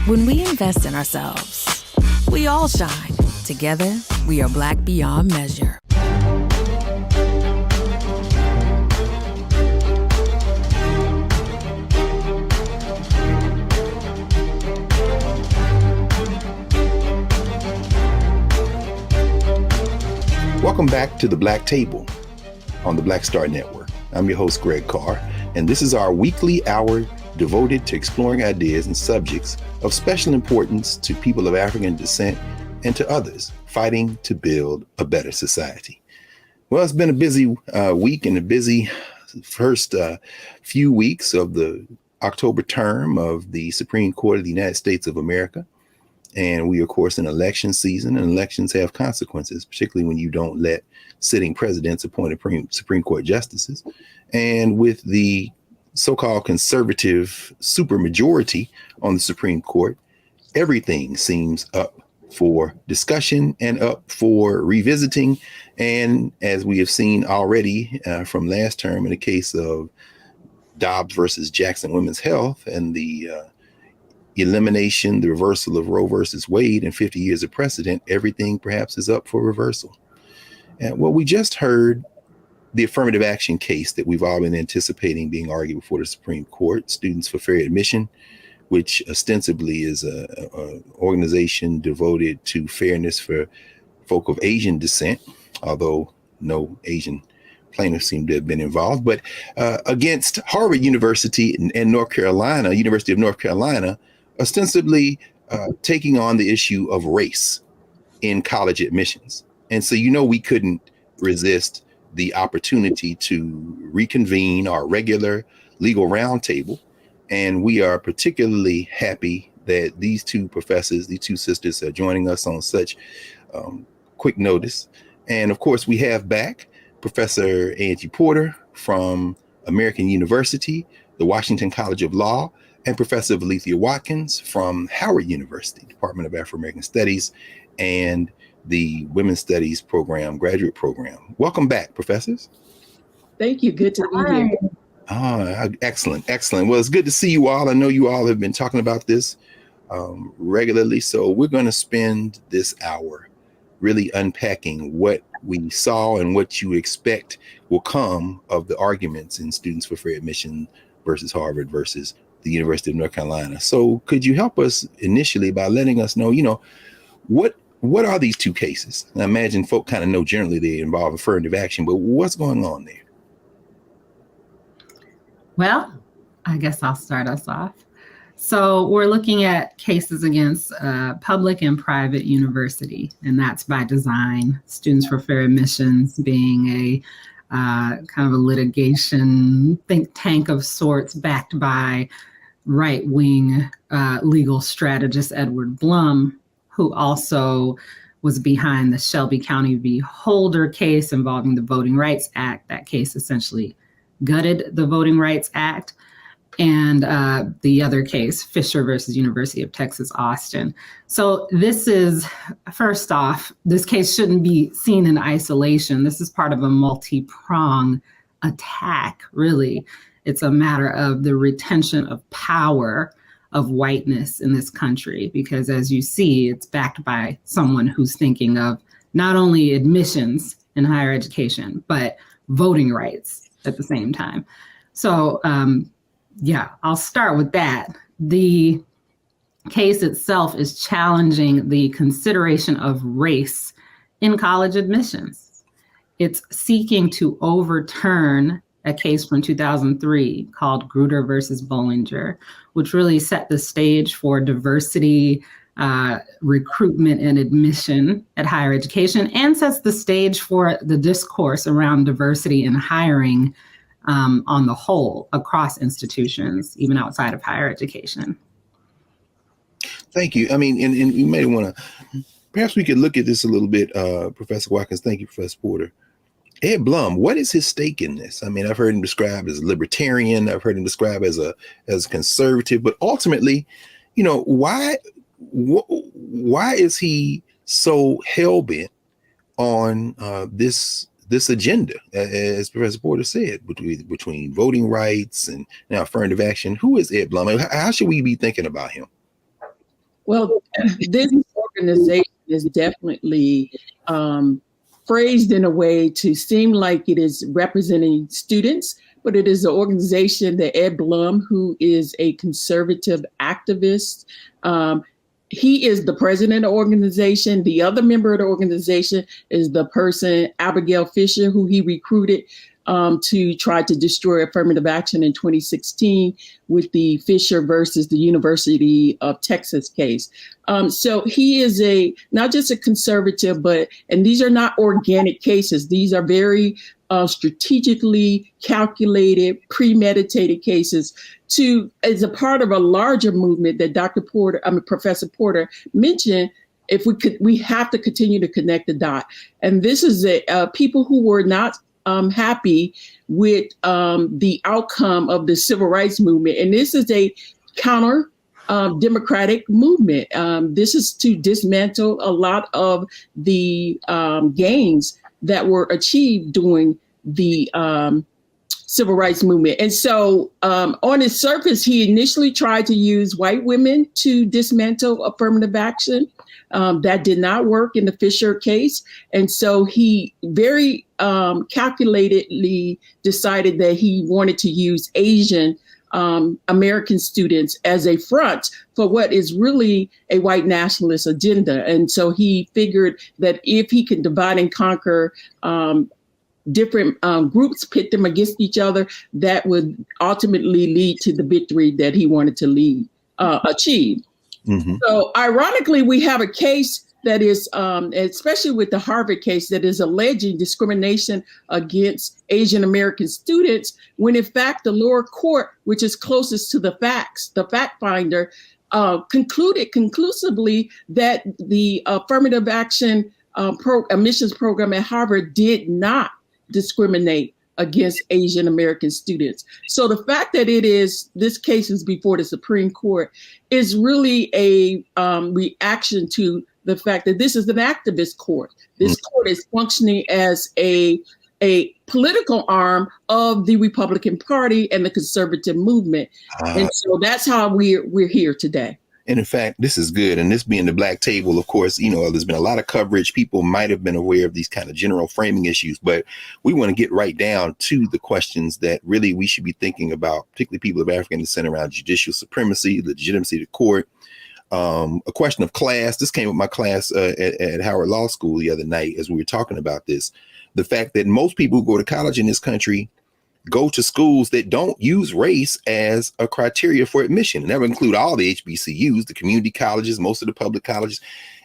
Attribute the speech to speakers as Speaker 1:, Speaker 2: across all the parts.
Speaker 1: When we invest in ourselves, we all shine. Together, we are Black beyond measure.
Speaker 2: Welcome back to the Black Table on the Black Star Network. I'm your host, Greg Carr, and this is our weekly hour devoted to exploring ideas and subjects of special importance to people of African descent and to others fighting to build a better society. Well, it's been a busy week and a busy first few weeks of the October term of the Supreme Court of the United States of America. And we, of course, in election season, and elections have consequences, particularly when you don't let sitting presidents appoint Supreme Court justices. And with the so-called conservative supermajority on the Supreme Court, everything seems up for discussion and up for revisiting. And as we have seen already from last term in the case of Dobbs versus Jackson Women's Health and the elimination, the reversal of Roe versus Wade and 50 years of precedent, everything perhaps is up for reversal. And well, we just heard the affirmative action case that we've all been anticipating being argued before the Supreme Court, Students for Fair Admission, which ostensibly is a organization devoted to fairness for folk of Asian descent, although no Asian plaintiffs seem to have been involved, but against Harvard University and North Carolina, University of North Carolina, ostensibly taking on the issue of race in college admissions. And so, we couldn't resist the opportunity to reconvene our regular legal roundtable. And we are particularly happy that these two professors, these two sisters, are joining us on such quick notice. And of course, we have back Professor Angie Porter from American University, the Washington College of Law, and Professor Valethia Watkins from Howard University, Department of Afro-American Studies, and the Women's Studies program, graduate program. Welcome back, professors.
Speaker 3: Thank you. Good to be here.
Speaker 2: Excellent. Well, it's good to see you all. I know you all have been talking about this regularly. So we're going to spend this hour really unpacking what we saw and what you expect will come of the arguments in Students for Fair Admission versus Harvard versus the University of North Carolina. So could you help us initially by letting us know, what are these two cases? I imagine folk kind of know generally they involve affirmative action, but what's going on there?
Speaker 4: Well, I guess I'll start us off. So we're looking at cases against public and private university, and that's by design. Students for Fair Admissions being a kind of a litigation think tank of sorts backed by right-wing legal strategist Edward Blum, who also was behind the Shelby County v. Holder case involving the Voting Rights Act. That case essentially gutted the Voting Rights Act. And the other case, Fisher versus University of Texas, Austin. So this is, first off, this case shouldn't be seen in isolation. This is part of a multi-pronged attack, really. It's a matter of the retention of power of whiteness in this country, because as you see, it's backed by someone who's thinking of not only admissions in higher education, but voting rights at the same time. So, I'll start with that. The case itself is challenging the consideration of race in college admissions. It's seeking to overturn a case from 2003 called Grutter versus Bollinger, which really set the stage for diversity, recruitment and admission at higher education, and sets the stage for the discourse around diversity in hiring on the whole across institutions, even outside of higher education.
Speaker 2: Thank you. I mean, and you may want to, perhaps we could look at this a little bit, Professor Watkins. Thank you, Professor Porter. Ed Blum, what is his stake in this? I mean, I've heard him described as a libertarian. I've heard him described as a conservative, but ultimately, why is he so hell-bent on this agenda, as Professor Porter said, between voting rights and now affirmative action? Who is Ed Blum? How should we be thinking about him?
Speaker 3: Well, this organization is definitely phrased in a way to seem like it is representing students, but it is an organization that Ed Blum, who is a conservative activist, he is the president of the organization. The other member of the organization is the person, Abigail Fisher, who he recruited to try to destroy affirmative action in 2016 with the Fisher versus the University of Texas case. So he is not just a conservative, and these are not organic cases. These are very strategically calculated, premeditated cases as a part of a larger movement that Professor Porter mentioned. We have to continue to connect the dot. And this is people who were not happy with the outcome of the civil rights movement. And this is a counter democratic movement. This is to dismantle a lot of the gains that were achieved during the civil rights movement. And so on its surface, he initially tried to use white women to dismantle affirmative action. That did not work in the Fisher case. And so he very calculatedly decided that he wanted to use Asian American students as a front for what is really a white nationalist agenda. And so he figured that if he could divide and conquer different groups, pit them against each other, that would ultimately lead to the victory that he wanted to achieve. Mm-hmm. So ironically, we have a case that is, especially with the Harvard case, that is alleging discrimination against Asian American students, when in fact the lower court, which is closest to the facts, the fact finder, concluded conclusively that the affirmative action admissions program at Harvard did not discriminate against Asian American students. So the fact that this case is before the Supreme Court is really a reaction to the fact that this is an activist court. This court is functioning as a political arm of the Republican Party and the conservative movement. And so that's how we're here today.
Speaker 2: And in fact, this is good. And this being the Black Table, of course, there's been a lot of coverage. People might have been aware of these kind of general framing issues, but we want to get right down to the questions that really we should be thinking about, particularly people of African descent, around judicial supremacy, the legitimacy of the court, a question of class. This came with my class at Howard Law School the other night as we were talking about this. The fact that most people who go to college in this country go to schools that don't use race as a criteria for admission. And that would include all the HBCUs, the community colleges, most of the public colleges.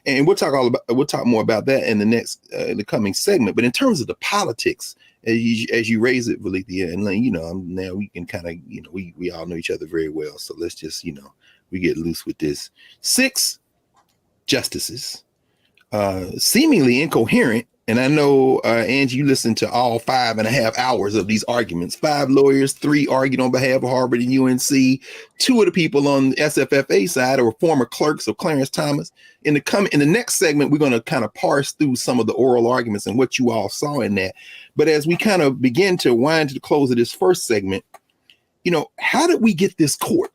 Speaker 2: And we'll talk more about that in the coming segment. But in terms of the politics, as you raise it, Valethia, and now we can kind of, we all know each other very well. So let's just, we get loose with this. 6 justices, seemingly incoherent. And I know, Angie, you listened to all 5.5 hours of these arguments. 5 lawyers, 3 argued on behalf of Harvard and UNC. 2 of the people on the SFFA side are former clerks of Clarence Thomas. In the next segment, we're going to kind of parse through some of the oral arguments and what you all saw in that. But as we kind of begin to wind to the close of this first segment, how did we get this court?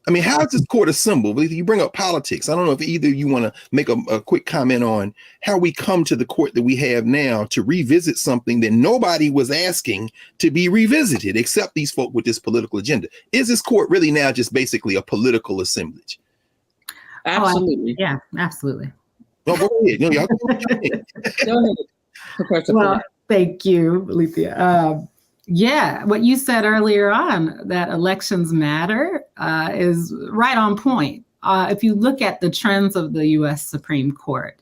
Speaker 2: I mean, how is this court assembled? You bring up politics. I don't know if either you want to make a quick comment on how we come to the court that we have now to revisit something that nobody was asking to be revisited except these folk with this political agenda. Is this court really now just basically a political assemblage?
Speaker 3: Absolutely.
Speaker 4: Yeah, absolutely.
Speaker 2: No, go ahead. Go ahead.
Speaker 3: Professor.
Speaker 4: Well, thank you, Valethia. Yeah, what you said earlier on, that elections matter, is right on point. If you look at the trends of the U.S. Supreme Court,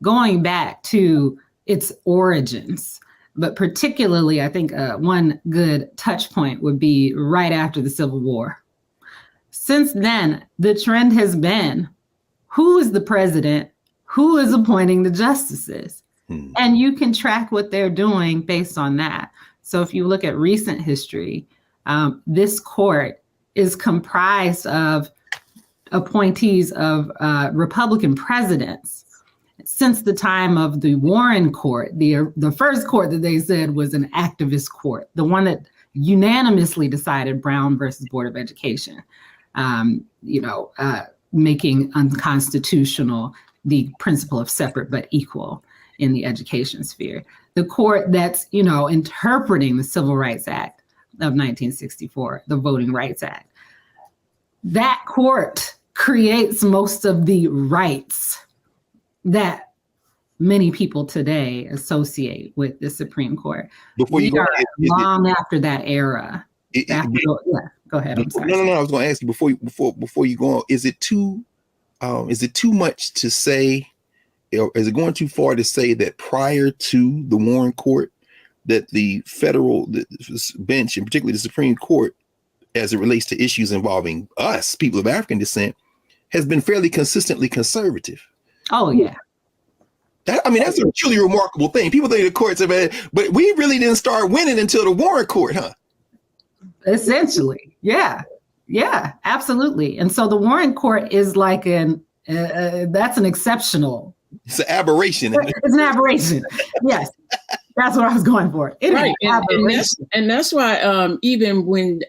Speaker 4: going back to its origins, but particularly, I think one good touch point would be right after the Civil War. Since then, the trend has been, who is the president? Who is appointing the justices? And you can track what they're doing based on that. So if you look at recent history, this court is comprised of appointees of Republican presidents since the time of the Warren Court, the first court that they said was an activist court, the one that unanimously decided Brown versus Board of Education. making unconstitutional the principle of separate but equal in the education sphere. The court that's, interpreting the Civil Rights Act of 1964, the Voting Rights Act, that court creates most of the rights that many people today associate with the Supreme Court.
Speaker 2: Before you go,
Speaker 4: long after that era. Go ahead. I'm sorry.
Speaker 2: No. I was going to ask you before you go on. Is it too much to say? Is it going too far to say that prior to the Warren Court, that the federal bench, and particularly the Supreme Court, as it relates to issues involving us, people of African descent, has been fairly consistently conservative?
Speaker 4: Oh yeah.
Speaker 2: That's a truly remarkable thing. People think the courts have had, but we really didn't start winning until the Warren Court, huh?
Speaker 4: Essentially, yeah, absolutely. And so the Warren Court is like that's an exceptional.
Speaker 2: It's an aberration.
Speaker 4: It's an aberration. Yes, that's what I was going for.
Speaker 3: Right, and that's why even when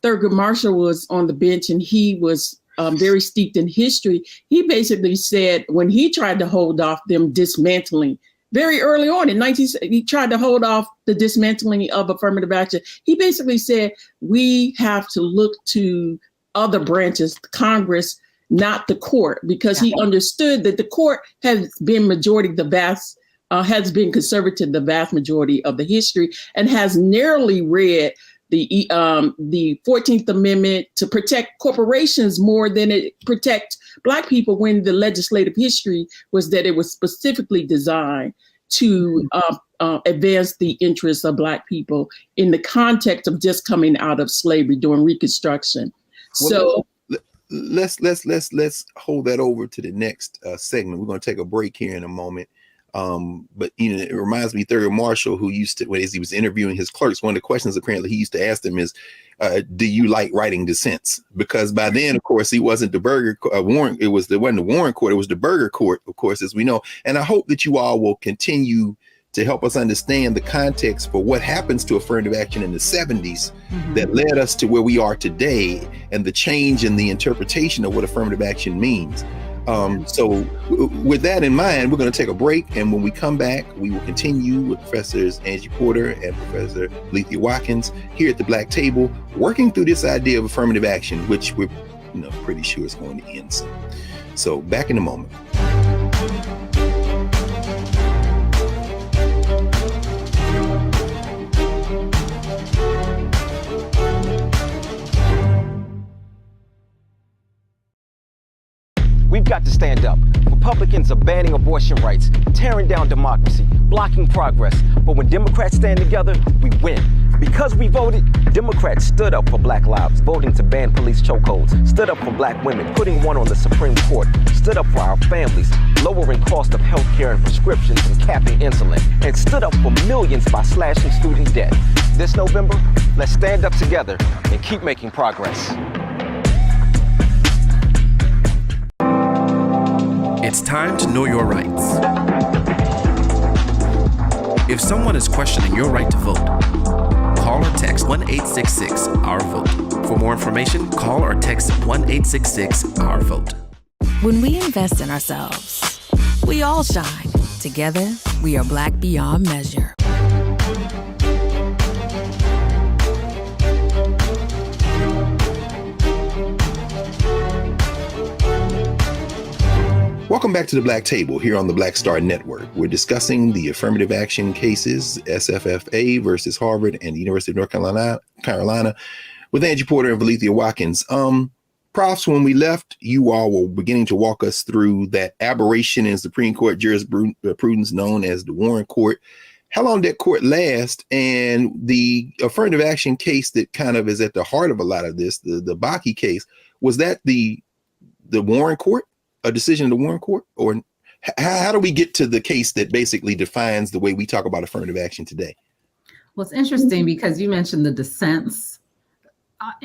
Speaker 3: Thurgood Marshall was on the bench and he was very steeped in history, he basically said when he tried to hold off them dismantling very early on he tried to hold off the dismantling of affirmative action. He basically said we have to look to other branches, Congress, not the court, because he understood that the court has been has been conservative the vast majority of the history and has narrowly read the 14th Amendment to protect corporations more than it protect Black people, when the legislative history was that it was specifically designed to advance the interests of Black people in the context of just coming out of slavery during Reconstruction. So
Speaker 2: let's hold that over to the next segment. We're going to take a break here in a moment. But it reminds me, Thurgood Marshall, who used to, as he was interviewing his clerks, one of the questions apparently he used to ask them is, do you like writing dissents? Because by then, of course, he wasn't the Warren. It wasn't the Warren Court. It was the Burger Court, of course, as we know. And I hope that you all will continue to help us understand the context for what happens to affirmative action in the 70s that led us to where we are today, and the change in the interpretation of what affirmative action means. So with that in mind, we're going to take a break. And when we come back, we will continue with Professors Angie Porter and Professor Lethea Watkins here at the Black Table, working through this idea of affirmative action, which we're pretty sure is going to end soon. So back in a moment.
Speaker 5: We've got to stand up. Republicans are banning abortion rights, tearing down democracy, blocking progress. But when Democrats stand together, we win. Because we voted, Democrats stood up for Black lives, voting to ban police chokeholds, stood up for Black women, putting one on the Supreme Court, stood up for our families, lowering cost of health care and prescriptions and capping insulin, and stood up for millions by slashing student debt. This November, let's stand up together and keep making progress.
Speaker 6: It's time to know your rights. If someone is questioning your right to vote, call or text 1-866-OUR-VOTE. For more information, call or text 1-866-OUR-VOTE.
Speaker 1: When we invest in ourselves, we all shine. Together, we are Black beyond measure.
Speaker 2: Welcome back to the Black Table here on the Black Star Network. We're discussing the affirmative action cases, SFFA versus Harvard and the University of North Carolina, with Angie Porter and Lethea Watkins. Profs, when we left, you all were beginning to walk us through that aberration in Supreme Court jurisprudence known as the Warren Court. How long did that court last? And the affirmative action case that kind of is at the heart of a lot of this, the Bakke case, was that the Warren Court? A decision of the Warren Court? Or how do we get to the case that basically defines the way we talk about affirmative action today?
Speaker 4: Well, it's interesting because you mentioned the dissents.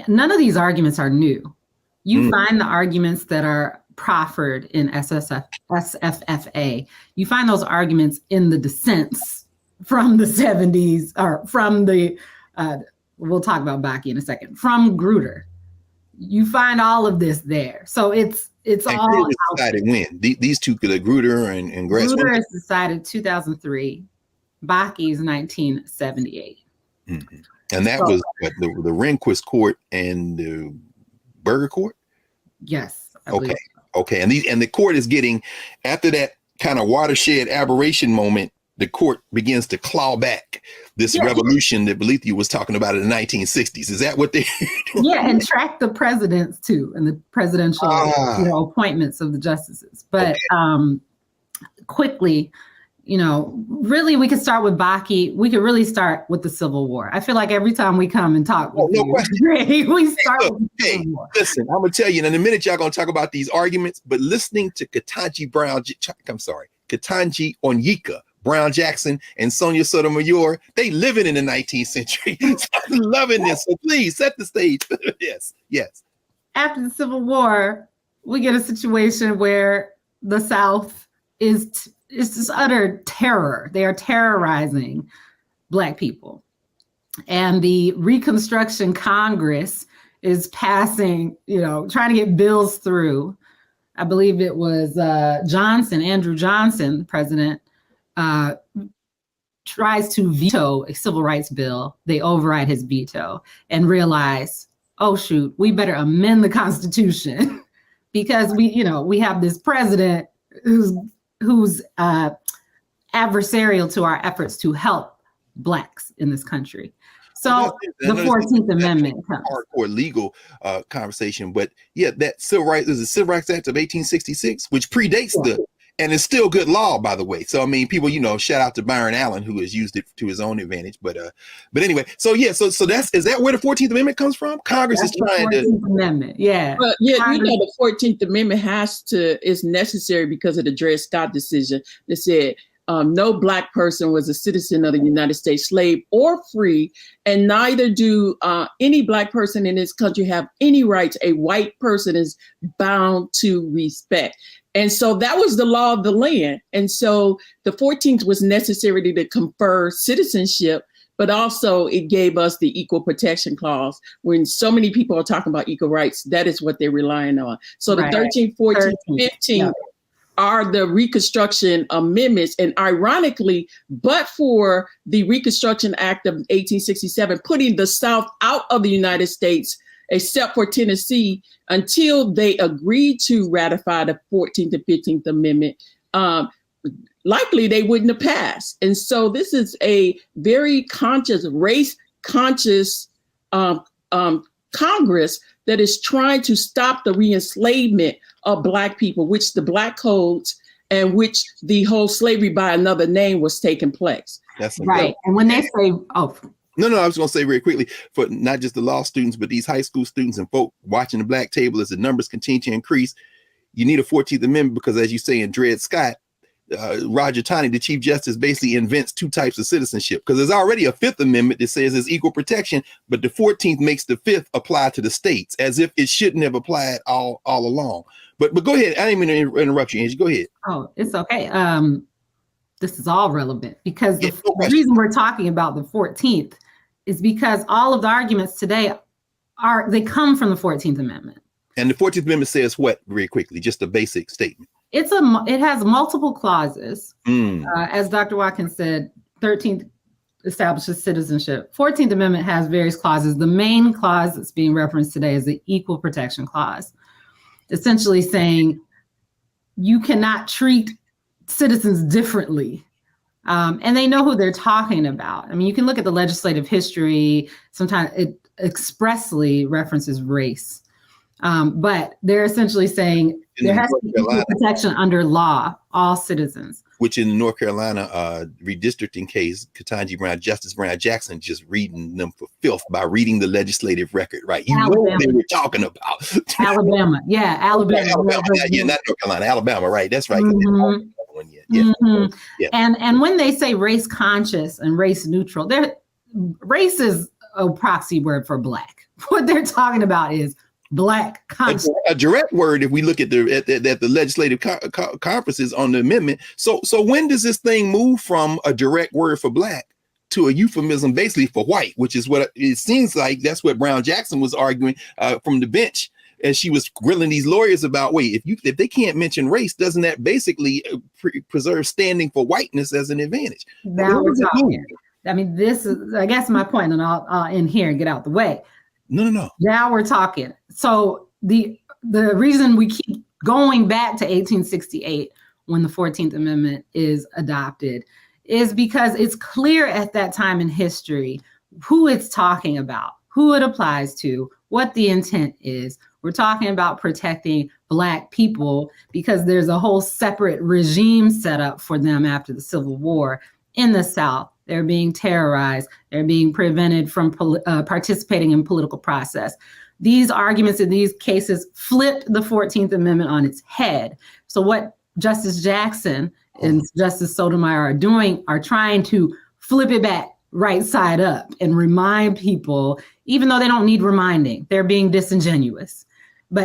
Speaker 4: None of these arguments are new. You find the arguments that are proffered in SFFA. You find those arguments in the dissents from the 70s, or from the, we'll talk about Bakke in a second, from Grutter. You find all of this there. So it's It's
Speaker 2: And
Speaker 4: all
Speaker 2: Grutter was decided when? These two, the Grutter and Grass.
Speaker 4: Grutter is decided 2003. Baki's 1978.
Speaker 2: Mm-hmm. And that was what, the Rehnquist court and the Berger court?
Speaker 4: Yes.
Speaker 2: Okay. Okay. And the court is getting, after that kind of watershed aberration moment, the court begins to claw back this revolution that Belethia was talking about in the 1960s. Is that what they doing?
Speaker 4: Yeah, and track the presidents too, and the presidential appointments of the justices. But quickly, really we could start with Baki. We could really start with the Civil War. I feel like every time we come and talk with we start with the Civil War.
Speaker 2: Listen, I'm gonna tell you in a minute, y'all gonna talk about these arguments, but listening to Ketanji Onyeka Brown Jackson and Sonia Sotomayor, they living in the 19th century. I'm loving this. So please set the stage. Yes.
Speaker 4: After the Civil War, we get a situation where the South is just utter terror. They are terrorizing Black people. And the Reconstruction Congress is passing, trying to get bills through. I believe it was Andrew Johnson, the president, tries to veto a civil rights bill. They override his veto and realize, oh shoot, we better amend the Constitution because we have this president who's adversarial to our efforts to help Blacks in this country. So the 14th Amendment comes.
Speaker 2: Hardcore legal conversation, but that Civil Rights is the Civil Rights Act of 1866, which predates and it's still good law, by the way. So I mean, people, shout out to Byron Allen, who has used it to his own advantage. But anyway, so is that where the 14th Amendment comes from? Congress is trying to. 14th
Speaker 4: Amendment, yeah.
Speaker 3: But the 14th Amendment is necessary because of the Dred Scott decision that said no Black person was a citizen of the United States, slave or free, and neither do any Black person in this country have any rights a white person is bound to respect. And so that was the law of the land. And so the 14th was necessary to confer citizenship, but also it gave us the Equal Protection Clause. When so many people are talking about equal rights, that is what they're relying on. So the 13th, 14th, 15th are the Reconstruction Amendments. And ironically, but for the Reconstruction Act of 1867, putting the South out of the United States, except for Tennessee, until they agreed to ratify the 14th and 15th Amendment, likely they wouldn't have passed. And so this is a very conscious, race-conscious Congress that is trying to stop the re-enslavement of Black people, which the Black codes and which the whole slavery by another name was taking place.
Speaker 4: That's right. And when they say,
Speaker 2: No, I was going to say very quickly, for not just the law students, but these high school students and folk watching the Black table as the numbers continue to increase, you need a 14th Amendment because, as you say in Dred Scott, Roger Taney, the Chief Justice, basically invents two types of citizenship because there's already a 5th Amendment that says there's equal protection, but the 14th makes the 5th apply to the states as if it shouldn't have applied all along. But go ahead. I didn't mean to interrupt you, Angie. Go ahead.
Speaker 4: Oh, it's okay. This is all relevant because the reason we're talking about the 14th is because all of the arguments today they come from the 14th Amendment. And
Speaker 2: the 14th Amendment says what, very quickly, just a basic statement?
Speaker 4: It has multiple clauses. As Dr. Watkins said, 13th establishes citizenship. 14th Amendment has various clauses. The main clause that's being referenced today is the Equal Protection Clause, essentially saying you cannot treat citizens differently. And they know who they're talking about. I mean, you can look at the legislative history. Sometimes it expressly references race. But they're essentially saying there has to be equal protection under law, all citizens.
Speaker 2: Which in the North Carolina redistricting case, Justice Brown Jackson just reading them for filth by reading the legislative record, right? You know what they were talking about.
Speaker 4: Alabama.
Speaker 2: Alabama. Yeah, not North Carolina, Alabama, right? That's right.
Speaker 4: Mm-hmm. Yeah. And when they say race conscious and race neutral, race is a proxy word for Black. What they're talking about is Black conscious.
Speaker 2: A direct word if we look at the legislative conferences on the amendment. So when does this thing move from a direct word for Black to a euphemism basically for white, which is what it seems like that's what Brown Jackson was arguing from the bench and she was grilling these lawyers about, wait, if they can't mention race, doesn't that basically preserve standing for whiteness as an advantage?
Speaker 4: Now we're talking. I mean, this is, I guess, my point, and I'll end here and get out the way.
Speaker 2: No.
Speaker 4: Now we're talking. So the reason we keep going back to 1868 when the 14th Amendment is adopted is because it's clear at that time in history who it's talking about, who it applies to, what the intent is. We're talking about protecting Black people because there's a whole separate regime set up for them after the Civil War in the South. They're being terrorized. They're being prevented from participating in political process. These arguments in these cases flipped the 14th Amendment on its head. So what Justice Jackson and Justice Sotomayor are doing are trying to flip it back right side up and remind people, even though they don't need reminding, they're being disingenuous,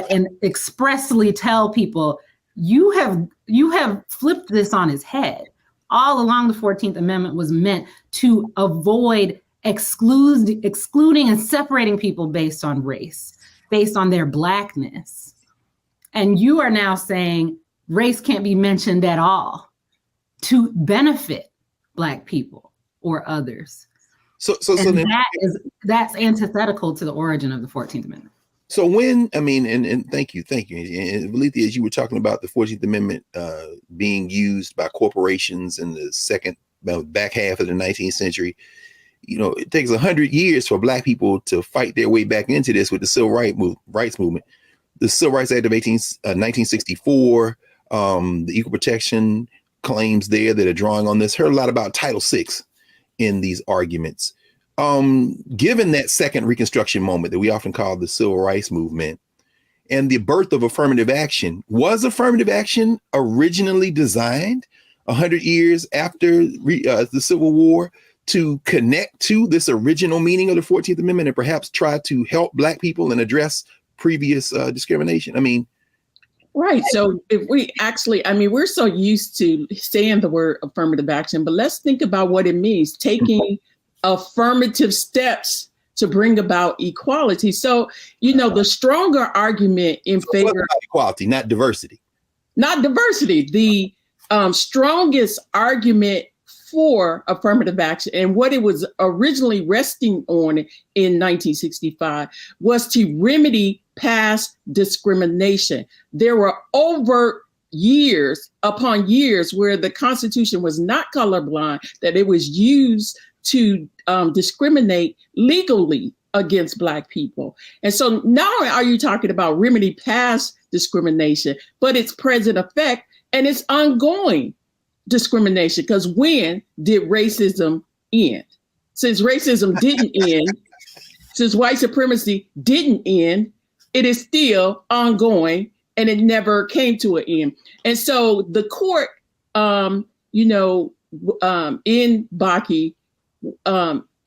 Speaker 4: and expressly tell people, you have flipped this on its head. All along, the 14th Amendment was meant to avoid excluding and separating people based on race, based on their Blackness. And you are now saying race can't be mentioned at all to benefit Black people or others.
Speaker 2: So
Speaker 4: that's antithetical to the origin of the 14th Amendment. So
Speaker 2: and thank you. And Valethia, as you were talking about the 14th Amendment being used by corporations in the back half of the 19th century, it takes 100 years for Black people to fight their way back into this with the Civil Rights Movement. The Civil Rights Act of 1964, the equal protection claims there that are drawing on this. Heard a lot about Title VI in these arguments. Given that second Reconstruction moment that we often call the Civil Rights Movement and the birth of affirmative action, was affirmative action originally designed 100 years after the Civil War to connect to this original meaning of the 14th Amendment and perhaps try to help Black people and address previous discrimination?
Speaker 3: Right. So if we actually, we're so used to saying the word affirmative action, but let's think about what it means, taking affirmative steps to bring about equality. So, the stronger argument in favor
Speaker 2: of equality, not diversity.
Speaker 3: Not diversity. The strongest argument for affirmative action and what it was originally resting on in 1965 was to remedy past discrimination. There were overt years upon years where the Constitution was not colorblind, that it was used to discriminate legally against Black people. And so now are you talking about remedy past discrimination, but its present effect and its ongoing discrimination? Because when did racism end? Since racism didn't end, since white supremacy didn't end, it is still ongoing and it never came to an end. And so the court, in Bakke,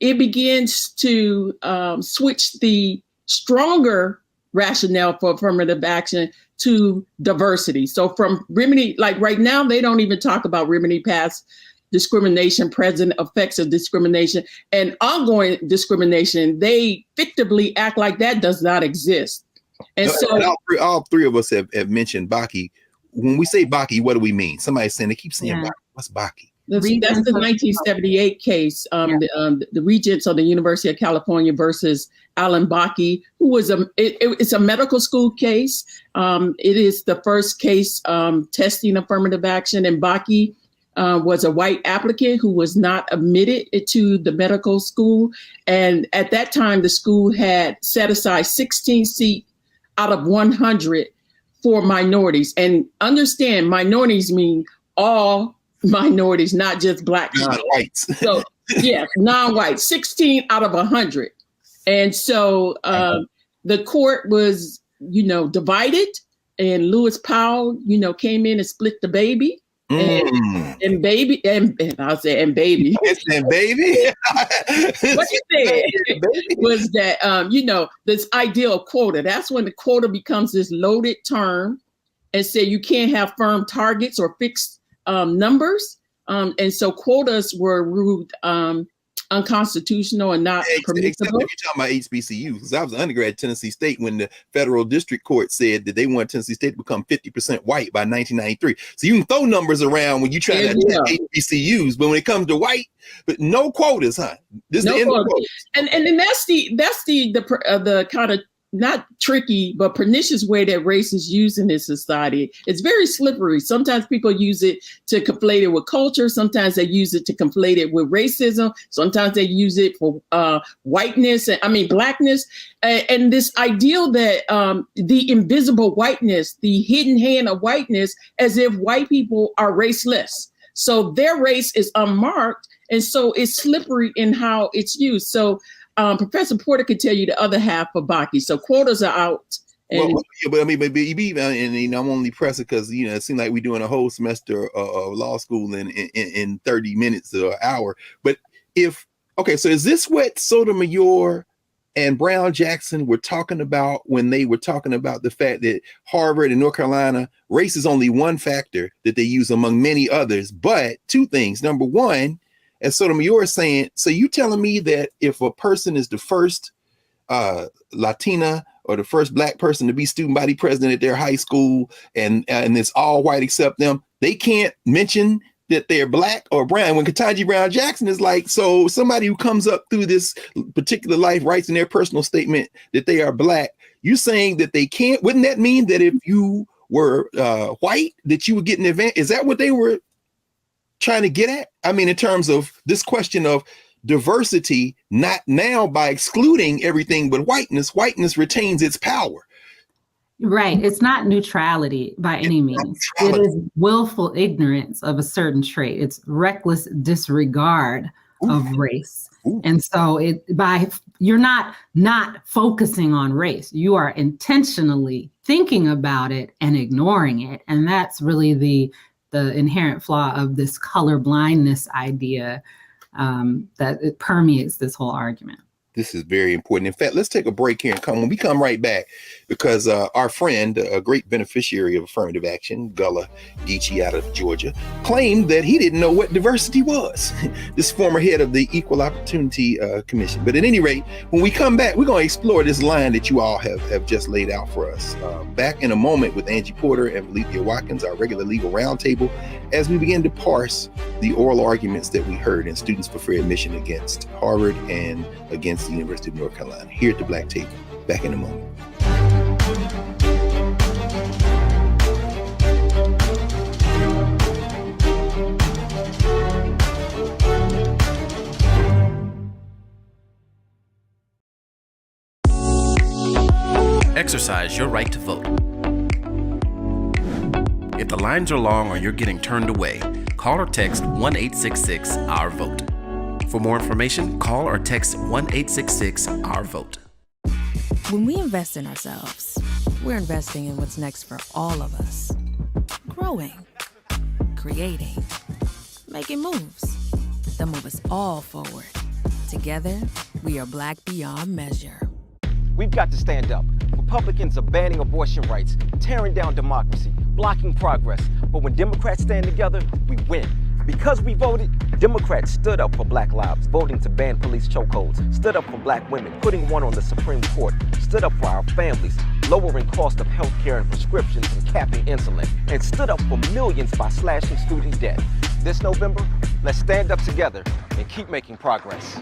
Speaker 3: it begins to switch the stronger rationale for affirmative action to diversity. So from remedy, like right now, they don't even talk about remedy past discrimination, present effects of discrimination, and ongoing discrimination. They fictively act like that does not exist. And so
Speaker 2: all three of us have mentioned Bakke. When we say Bakke, what do we mean? Somebody's saying, they keep saying Bakke. What's Bakke?
Speaker 3: That's the 1978 case, the Regents of the University of California versus Alan Bakke, who was it's a medical school case. It is the first case testing affirmative action, and Bakke was a white applicant who was not admitted to the medical school. And at that time, the school had set aside 16 seats out of 100 for minorities. And understand, minorities mean all minorities, not just Black people.
Speaker 2: Non-whites.
Speaker 3: So yes, non-white, 16 out of 100. And so the court was, divided, and Lewis Powell, came in and split the baby. And baby. What you said was that, this idea of quota, that's when the quota becomes this loaded term and say you can't have firm targets or fixed numbers. And so quotas were ruled unconstitutional and not
Speaker 2: Except
Speaker 3: permissible.
Speaker 2: if you're talking about HBCUs, because I was an undergrad at Tennessee State when the federal district court said that they want Tennessee State to become 50% white by 1993. So you can throw numbers around when you try to attack HBCUs, but when it comes to white, but no quotas, huh? This is the end of quotas.
Speaker 3: And that's the kind of not tricky, but pernicious way that race is used in this society. It's very slippery. Sometimes people use it to conflate it with culture. Sometimes they use it to conflate it with racism. Sometimes they use it for whiteness, blackness. And this ideal that the invisible whiteness, the hidden hand of whiteness, as if white people are raceless. So their race is unmarked. And so it's slippery in how it's used. So Professor Porter could tell you the other half of Bakke. So quotas are out. And
Speaker 2: I'm only pressing because it seems like we're doing a whole semester of law school in 30 minutes or an hour. But so is this what Sotomayor and Brown Jackson were talking about when they were talking about the fact that Harvard and North Carolina, race is only one factor that they use among many others? But two things. Number one, as Sotomayor is saying, so you telling me that if a person is the first Latina or the first Black person to be student body president at their high school and it's all white except them, they can't mention that they're Black or brown? When Ketanji Brown Jackson is like, so somebody who comes up through this particular life writes in their personal statement that they are Black, you saying that they can't? Wouldn't that mean that if you were white, that you would get an advantage? Is that what they were trying to get at? In terms of this question of diversity, not now by excluding everything but whiteness retains its power.
Speaker 4: Right. It's not neutrality by any means. It is willful ignorance of a certain trait. It's reckless disregard of race. And so you're not focusing on race. You are intentionally thinking about it and ignoring it. And that's really the inherent flaw of this color blindness idea that it permeates this whole argument.
Speaker 2: This is very important. In fact, let's take a break here and when we come right back, because our friend, a great beneficiary of affirmative action, Gullah Geechee out of Georgia, claimed that he didn't know what diversity was. This former head of the Equal Opportunity Commission. But at any rate, when we come back, we're going to explore this line that you all have just laid out for us. Back in a moment with Angie Porter and Valethia Watkins, our regular legal roundtable, as we begin to parse the oral arguments that we heard in Students for Fair Admission against Harvard and against the University of North Carolina. Here at the Black Table. Back in a moment.
Speaker 6: Exercise your right to vote. If the lines are long or you're getting turned away, call or text 1-866-OUR-VOTE. For more information, call or text 1-866-OUR-VOTE.
Speaker 1: When we invest in ourselves, we're investing in what's next for all of us. Growing, creating, making moves that move us all forward. Together, we are Black beyond measure.
Speaker 5: We've got to stand up. Republicans are banning abortion rights, tearing down democracy, blocking progress. But when Democrats stand together, we win. Because we voted, Democrats stood up for Black lives, voting to ban police chokeholds, stood up for Black women, putting one on the Supreme Court, stood up for our families, lowering cost of health care and prescriptions and capping insulin, and stood up for millions by slashing student debt. This November, let's stand up together and keep making progress.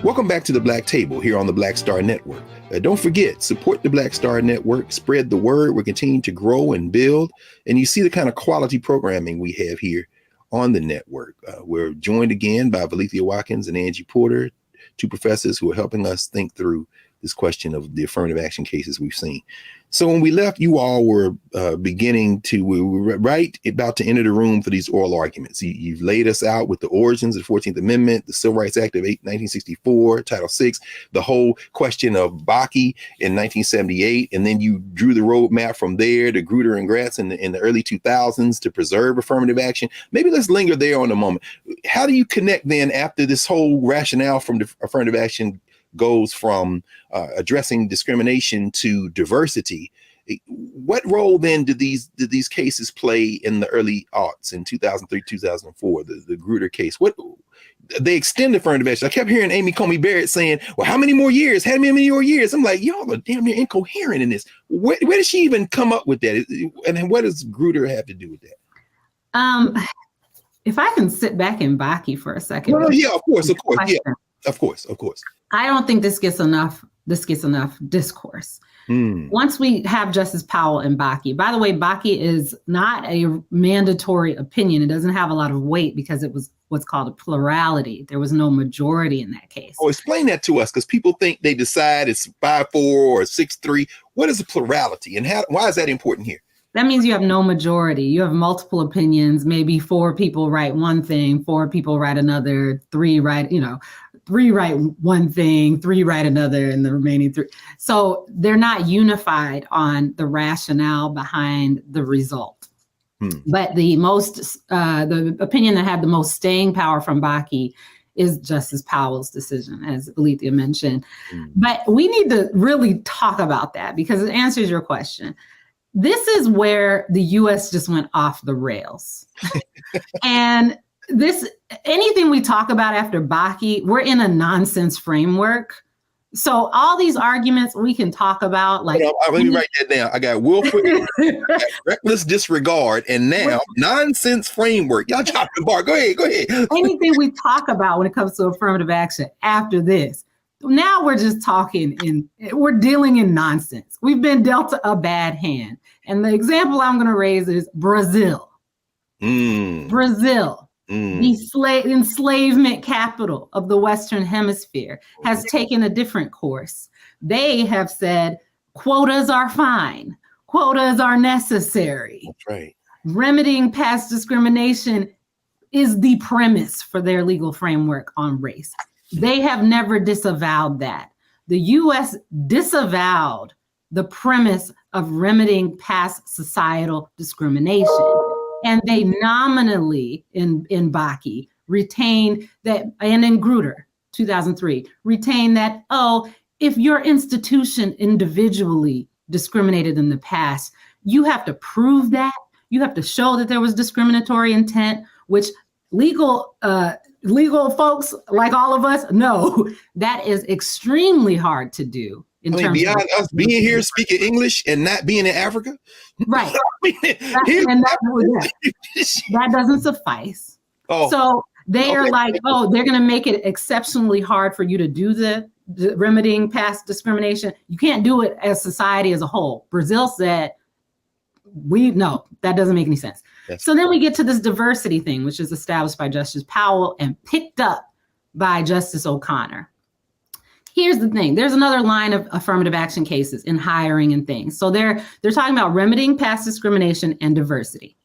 Speaker 2: Welcome back to the Black Table here on the Black Star Network. Don't forget, support the Black Star Network, spread the word. We're continuing to grow and build. And you see the kind of quality programming we have here on the network. We're joined again by Valethia Watkins and Angie Porter, two professors who are helping us think through this question of the affirmative action cases we've seen. So when we left, you all were we were right about to enter the room for these oral arguments. You've laid us out with the origins of the 14th Amendment, the Civil Rights Act of 1964, Title VI, the whole question of Bakke in 1978, and then you drew the roadmap from there to Grutter and Gratz in the early 2000s to preserve affirmative action. Maybe let's linger there on a moment. How do you connect then after this whole rationale from the affirmative action goes from addressing discrimination to diversity. What role then did these cases play in the early aughts in 2003, 2004, the Grutter case? What they extended affirmative action. I kept hearing Amy Coney Barrett saying, well, how many more years? How many more years? I'm like, y'all are damn near incoherent in this. Where did she even come up with that? And what does Grutter have to do with that?
Speaker 4: If I can sit back in Bakke for a second.
Speaker 2: Well, yeah, of course. Yeah, of course.
Speaker 4: I don't think this gets enough discourse. Once we have Justice Powell and Bakke, by the way, Bakke is not a mandatory opinion. It doesn't have a lot of weight because it was what's called a plurality. There was no majority in that case.
Speaker 2: Oh, explain that to us, because people think they decide it's 5-4 or 6-3. What is a plurality, and why is that important here?
Speaker 4: That means you have no majority. You have multiple opinions. Maybe 4 people write one thing, 4 people write another, 3 write one thing, 3 write another, and the remaining 3. So they're not unified on the rationale behind the result. But the opinion that had the most staying power from Bakke is Justice Powell's decision, as Alethea mentioned. But we need to really talk about that because it answers your question. This is where the U.S. just went off the rails. And anything we talk about after Bakke, we're in a nonsense framework. So all these arguments we can talk about, like,
Speaker 2: let me write that down. I got willful, reckless disregard, and now nonsense framework. Y'all chop the bar. Go ahead.
Speaker 4: Anything we talk about when it comes to affirmative action after this, now we're just we're dealing in nonsense. We've been dealt a bad hand. And the example I'm going to raise is Brazil. Brazil. The enslavement capital of the Western Hemisphere has taken a different course. They have said quotas are fine. Quotas are necessary.
Speaker 2: That's right.
Speaker 4: Remedying past discrimination is the premise for their legal framework on race. They have never disavowed that. The U.S. disavowed the premise of remedying past societal discrimination. And they nominally in Bakke retained that, and in Grutter, 2003, retained that, if your institution individually discriminated in the past, you have to prove that. You have to show that there was discriminatory intent, which legal folks like all of us know that is extremely hard to do.
Speaker 2: Beyond us being here speaking English and not being in Africa,
Speaker 4: right? That doesn't suffice. So they are like, they're going to make it exceptionally hard for you to do the remedying past discrimination. You can't do it as society as a whole. Brazil said, that doesn't make any sense. So then we get to this diversity thing, which is established by Justice Powell and picked up by Justice O'Connor. Here's the thing. There's another line of affirmative action cases in hiring and things. So they're talking about remedying past discrimination and diversity.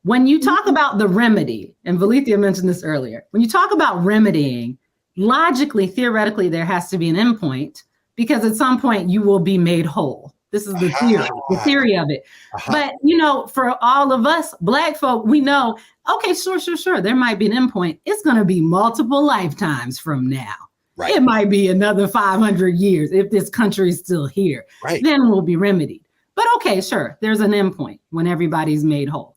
Speaker 4: When you talk about the remedy, and Alethea mentioned this earlier, when you talk about remedying, logically, theoretically, there has to be an endpoint because at some point you will be made whole. This is the theory of it. But, for all of us Black folk, we know, okay, sure. There might be an endpoint. It's going to be multiple lifetimes from now. Right. It might be another 500 years if this country is still here. Right. Then we'll be remedied. But okay, sure, there's an endpoint when everybody's made whole.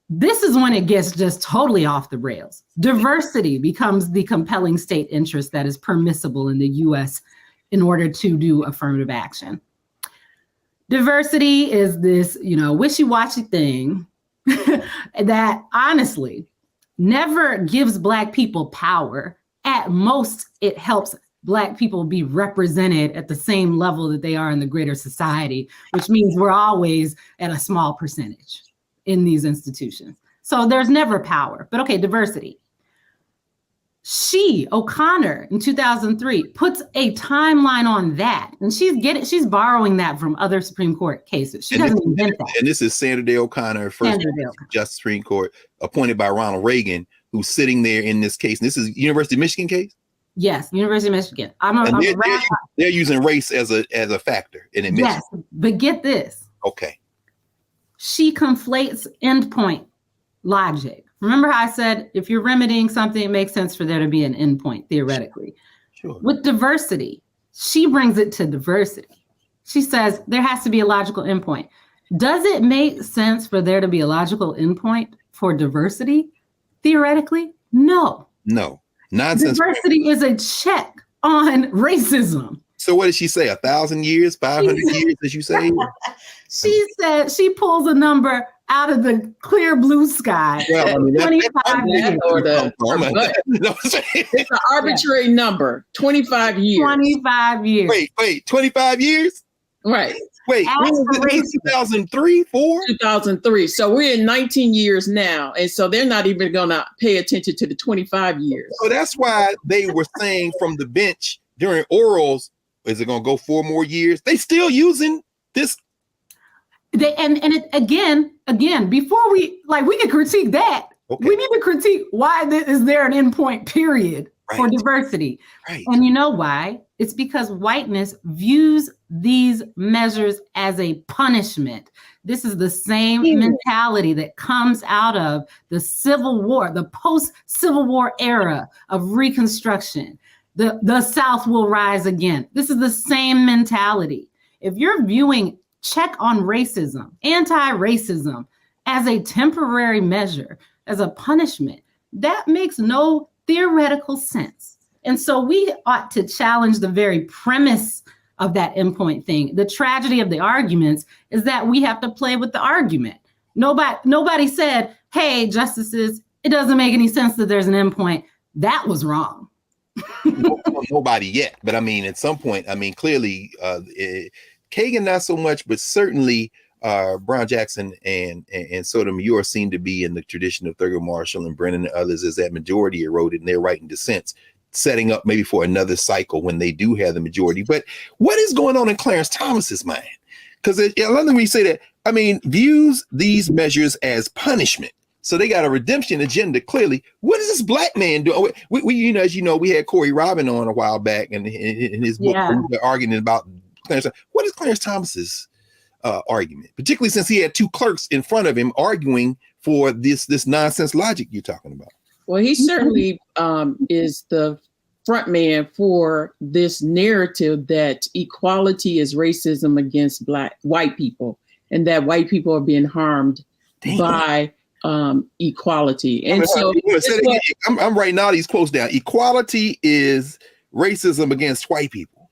Speaker 4: This is when it gets just totally off the rails. Diversity becomes the compelling state interest that is permissible in the U.S. in order to do affirmative action. Diversity is this, wishy-washy thing that honestly never gives Black people power. At most, it helps Black people be represented at the same level that they are in the greater society, which means we're always at a small percentage in these institutions. So there's never power. But okay, diversity. O'Connor, in 2003, puts a timeline on that. And she's borrowing that from other Supreme Court cases. She doesn't invent that.
Speaker 2: And this is Sandra Day O'Connor, first Justice Supreme Court, appointed by Ronald Reagan, who's sitting there in this case. And this is University of Michigan case?
Speaker 4: Yes, University of Michigan.
Speaker 2: They're using race as a factor in admission.
Speaker 4: Yes, but get this.
Speaker 2: Okay.
Speaker 4: She conflates endpoint logic. Remember how I said if you're remedying something, it makes sense for there to be an endpoint, theoretically.
Speaker 2: Sure.
Speaker 4: With diversity, she brings it to diversity. She says there has to be a logical endpoint. Does it make sense for there to be a logical endpoint for diversity? Theoretically, no.
Speaker 2: No. Nonsense.
Speaker 4: Diversity is a check on racism.
Speaker 2: So what did she say? 1,000 years, 500 years, as you say?
Speaker 4: She said she pulls a number out of the clear blue sky.
Speaker 2: Well, I mean,
Speaker 4: 25 years.
Speaker 3: It's an arbitrary number. 25 years.
Speaker 4: 25 years.
Speaker 2: Wait, 25 years?
Speaker 3: Right.
Speaker 2: Wait, when was it? 2003, 4?
Speaker 3: 2003. So we're in 19 years now. And so they're not even going to pay attention to the 25 years.
Speaker 2: So that's why they were saying from the bench during orals, is it going to go 4 more years? They still using this. Again, before we can critique that, okay.
Speaker 4: We need to critique why is there an endpoint period for diversity.
Speaker 2: Right.
Speaker 4: And you know why? It's because whiteness views these measures as a punishment. This is the same mentality that comes out of the Civil War, the post-Civil War era of Reconstruction. The South will rise again. This is the same mentality. If you're viewing check on racism, anti-racism as a temporary measure, as a punishment, that makes no theoretical sense. And so we ought to challenge the very premise of that endpoint thing. The tragedy of the arguments is that we have to play with the argument. Nobody said, hey, justices, it doesn't make any sense that there's an endpoint. That was wrong.
Speaker 2: Nobody yet. But I mean, at some point, I mean, clearly, Kagan, not so much, but certainly Brown Jackson and Sotomayor seem to be in the tradition of Thurgood Marshall and Brennan and others as that majority eroded and they're writing dissents, setting up maybe for another cycle when they do have the majority. But what is going on in Clarence Thomas's mind? Because let me say that, I mean, views these measures as punishment. So they got a redemption agenda. Clearly, what is this black man doing? We as you know, we had Corey Robin on a while back, and in his book, they're arguing about Clarence. What is Clarence Thomas's argument, particularly since he had 2 clerks in front of him arguing for this nonsense logic you're talking about?
Speaker 3: Well, he certainly is the front man for this narrative that equality is racism against white people, and that white people are being harmed by equality. And
Speaker 2: I'm writing all these quotes down. Equality is racism against white people.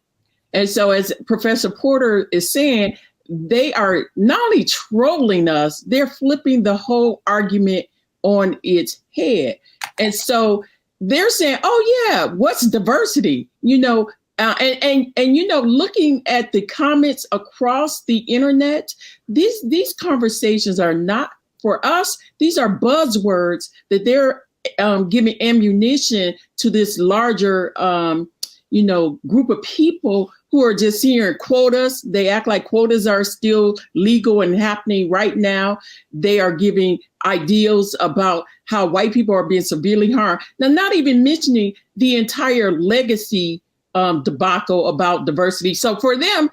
Speaker 3: And so, as Professor Porter is saying, they are not only trolling us, they're flipping the whole argument on its head. And so they're saying, oh yeah, what's diversity? And looking at the comments across the internet, these conversations are not for us. These are buzzwords that they're giving ammunition to this larger, group of people who are just hearing quotas. They act like quotas are still legal and happening right now. They are giving ideals about how white people are being severely harmed. Now, not even mentioning the entire legacy debacle about diversity. So for them,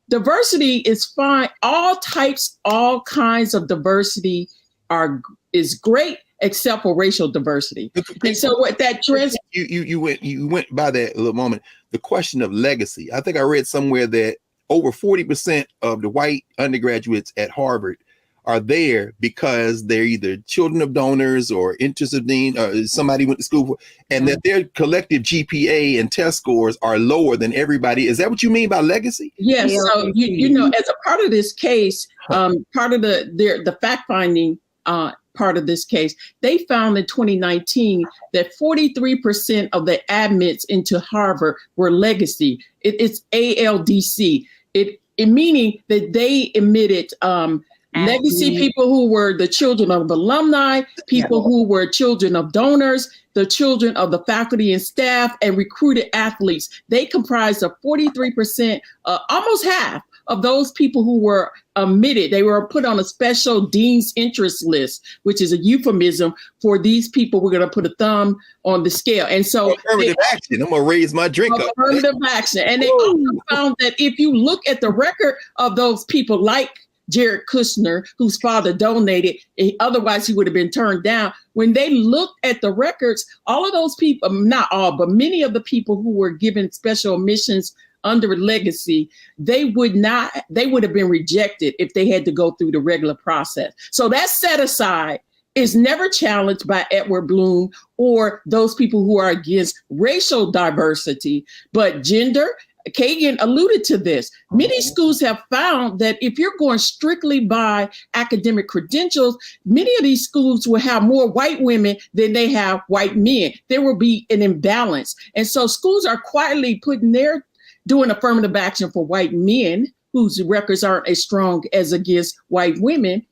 Speaker 3: diversity is fine. All kinds of diversity is great, except for racial diversity. And so what that trends
Speaker 2: you went by that a little moment. The question of legacy. I think I read somewhere that over 40% of the white undergraduates at Harvard are there because they're either children of donors or interests of dean or somebody went to school for, and that their collective GPA and test scores are lower than everybody. Is that what you mean by legacy?
Speaker 3: Yes. So as a part of this case, part of the fact finding part of this case, they found in 2019 that 43% of the admits into Harvard were legacy. It's ALDC. It meaning that they admitted legacy people who were the children of alumni, people who were children of donors, the children of the faculty and staff, and recruited athletes. They comprised of 43%, almost half of those people who were admitted. They were put on a special dean's interest list, which is a euphemism for these people. We're going to put a thumb on the scale. And so
Speaker 2: affirmative action. I'm going to raise my drink up.
Speaker 3: Affirmative action. And they also found that if you look at the record of those people, like Jared Kushner, whose father donated, otherwise he would have been turned down. When they looked at the records, all of those people, not all, but many of the people who were given special admissions under legacy, they would have been rejected if they had to go through the regular process. So that set aside is never challenged by Edward Bloom or those people who are against racial diversity, but gender. Kagan alluded to this. Many schools have found that if you're going strictly by academic credentials, many of these schools will have more white women than they have white men. There will be an imbalance. And so schools are quietly doing affirmative action for white men whose records aren't as strong as against white women.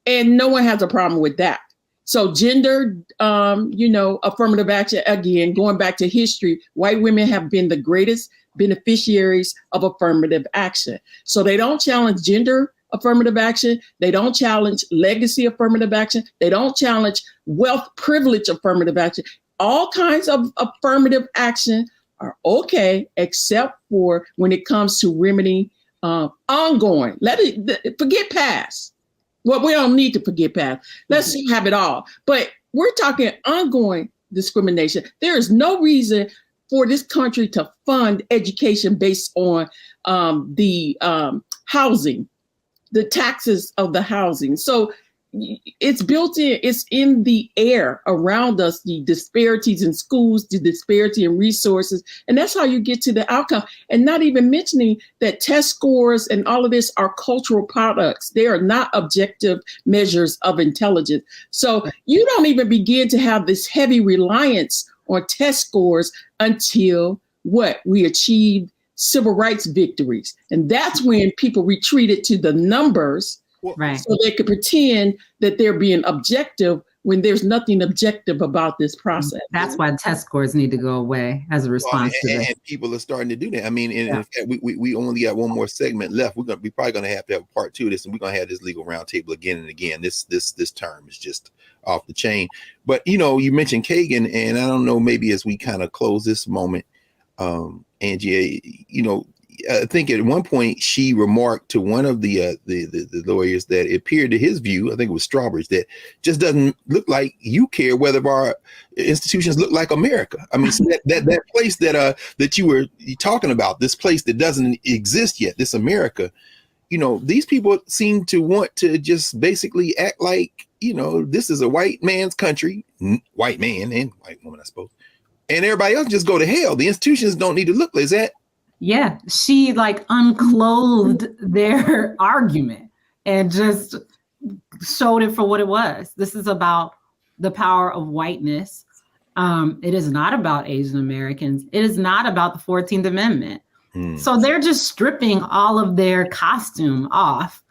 Speaker 3: And no one has a problem with that. So gender, affirmative action, again, going back to history, white women have been the greatest beneficiaries of affirmative action. So they don't challenge gender affirmative action. They don't challenge legacy affirmative action. They don't challenge wealth privilege affirmative action. All kinds of affirmative action are okay, except for when it comes to remedy ongoing. Forget past. Well, we don't need to forget past. Let's have it all. But we're talking ongoing discrimination. There is no reason for this country to fund education based on the housing, the taxes of the housing. So it's built in, it's in the air around us, the disparities in schools, the disparity in resources. And that's how you get to the outcome. And not even mentioning that test scores and all of this are cultural products. They are not objective measures of intelligence. So you don't even begin to have this heavy reliance on test scores until we achieved civil rights victories. And that's when people retreated to the numbers. Right. So they could pretend that they're being objective when there's nothing objective about this process.
Speaker 4: That's why test scores need to go away as a response to this.
Speaker 2: And people are starting to do that. I mean, in fact, we only got one more segment left. We're probably going to have a part 2 of this, and we're going to have this legal roundtable again and again. This term is just off the chain. But you mentioned Kagan, and I don't know, maybe as we kind of close this moment, Angie, I think at one point she remarked to one of the lawyers that it appeared to his view, I think it was Strawbridge, that just doesn't look like you care whether our institutions look like America. I mean, so that place that you were talking about, this place that doesn't exist yet, this America, these people seem to want to just basically act like, this is a white man's country, white man and white woman, I suppose, and everybody else just go to hell. The institutions don't need to look like that.
Speaker 4: Yeah, she unclothed their argument and just showed it for what it was. This is about the power of whiteness. It is not about Asian Americans. It is not about the 14th Amendment. So they're just stripping all of their costume off.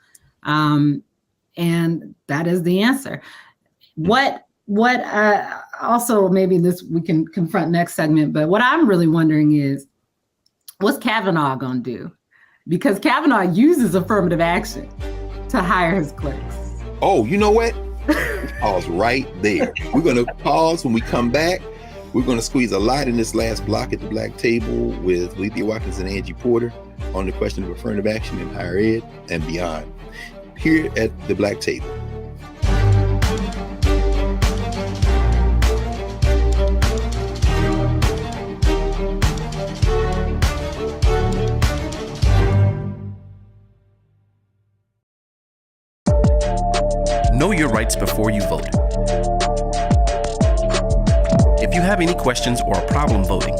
Speaker 4: And that is the answer. What also, maybe this we can confront next segment, but what I'm really wondering is, what's Kavanaugh going to do? Because Kavanaugh uses affirmative action to hire his clerks.
Speaker 2: Oh, you know what? Pause right there. We're going to pause. When we come back, we're going to squeeze a lot in this last block at the Black Table with Lethea Watkins and Angie Porter on the question of affirmative action in higher ed and beyond, here at the Black Table.
Speaker 6: Know your rights before you vote. If you have any questions or a problem voting,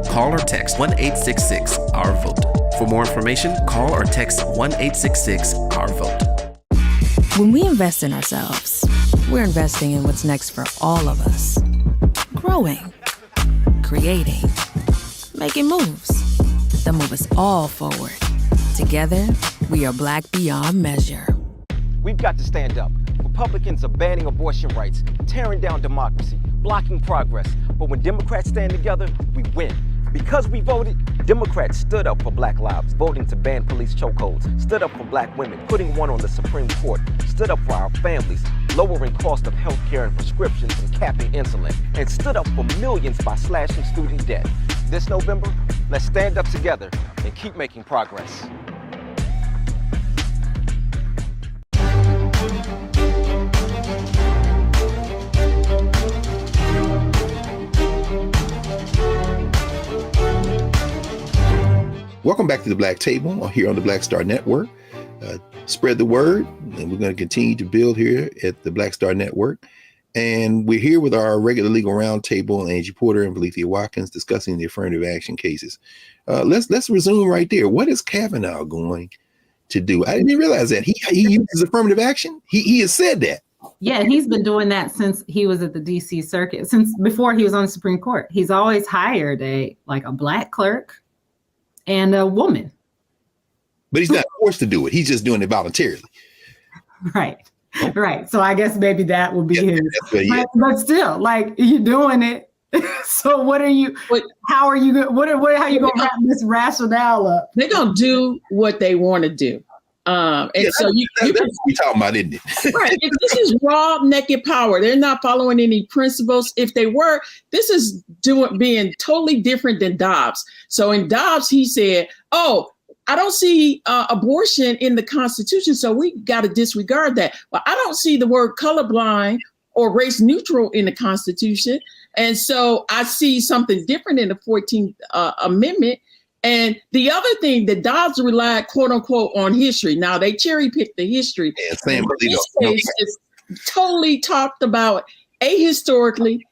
Speaker 6: call or text 1-866-OUR-VOTE. For more information, call or text 1-866-OUR-VOTE.
Speaker 1: When we invest in ourselves, we're investing in what's next for all of us. Growing, creating, making moves that move us all forward. Together, we are Black beyond measure.
Speaker 5: We've got to stand up. Republicans are banning abortion rights, tearing down democracy, blocking progress. But when Democrats stand together, we win. Because we voted, Democrats stood up for Black lives, voting to ban police chokeholds, stood up for Black women, putting one on the Supreme Court, stood up for our families, lowering cost of health care and prescriptions and capping insulin, and stood up for millions by slashing student debt. This November, let's stand up together and keep making progress.
Speaker 2: Welcome back to the Black Table here on the Black Star Network. Spread the word, and we're going to continue to build here at the Black Star Network. And we're here with our regular legal roundtable, Angie Porter and Valethia Watkins, discussing the affirmative action cases. Let's resume right there. What is Kavanaugh going to do? I didn't realize that he uses affirmative action. He has said that.
Speaker 4: Yeah, he's been doing that since he was at the DC Circuit, since before he was on the Supreme Court. He's always hired a Black clerk and a woman. But
Speaker 2: he's not forced to do it. He's just doing it voluntarily.
Speaker 4: Right. Right. So I guess maybe that would be his. But still, like, you're doing it. So how are you going to wrap this rationale up?
Speaker 3: They're going to do what they want to do. That's what we're talking about, isn't it? Right. This is raw, naked power. They're not following any principles. If they were, this is being totally different than Dobbs. So in Dobbs, he said, I don't see abortion in the Constitution, so we got to disregard that. Well, I don't see the word colorblind or race neutral in the Constitution. And so I see something different in the 14th Amendment. And the other thing that Dobbs relied, quote unquote, on history. Now they cherry picked the history. Yeah, this case is totally talked about ahistorically,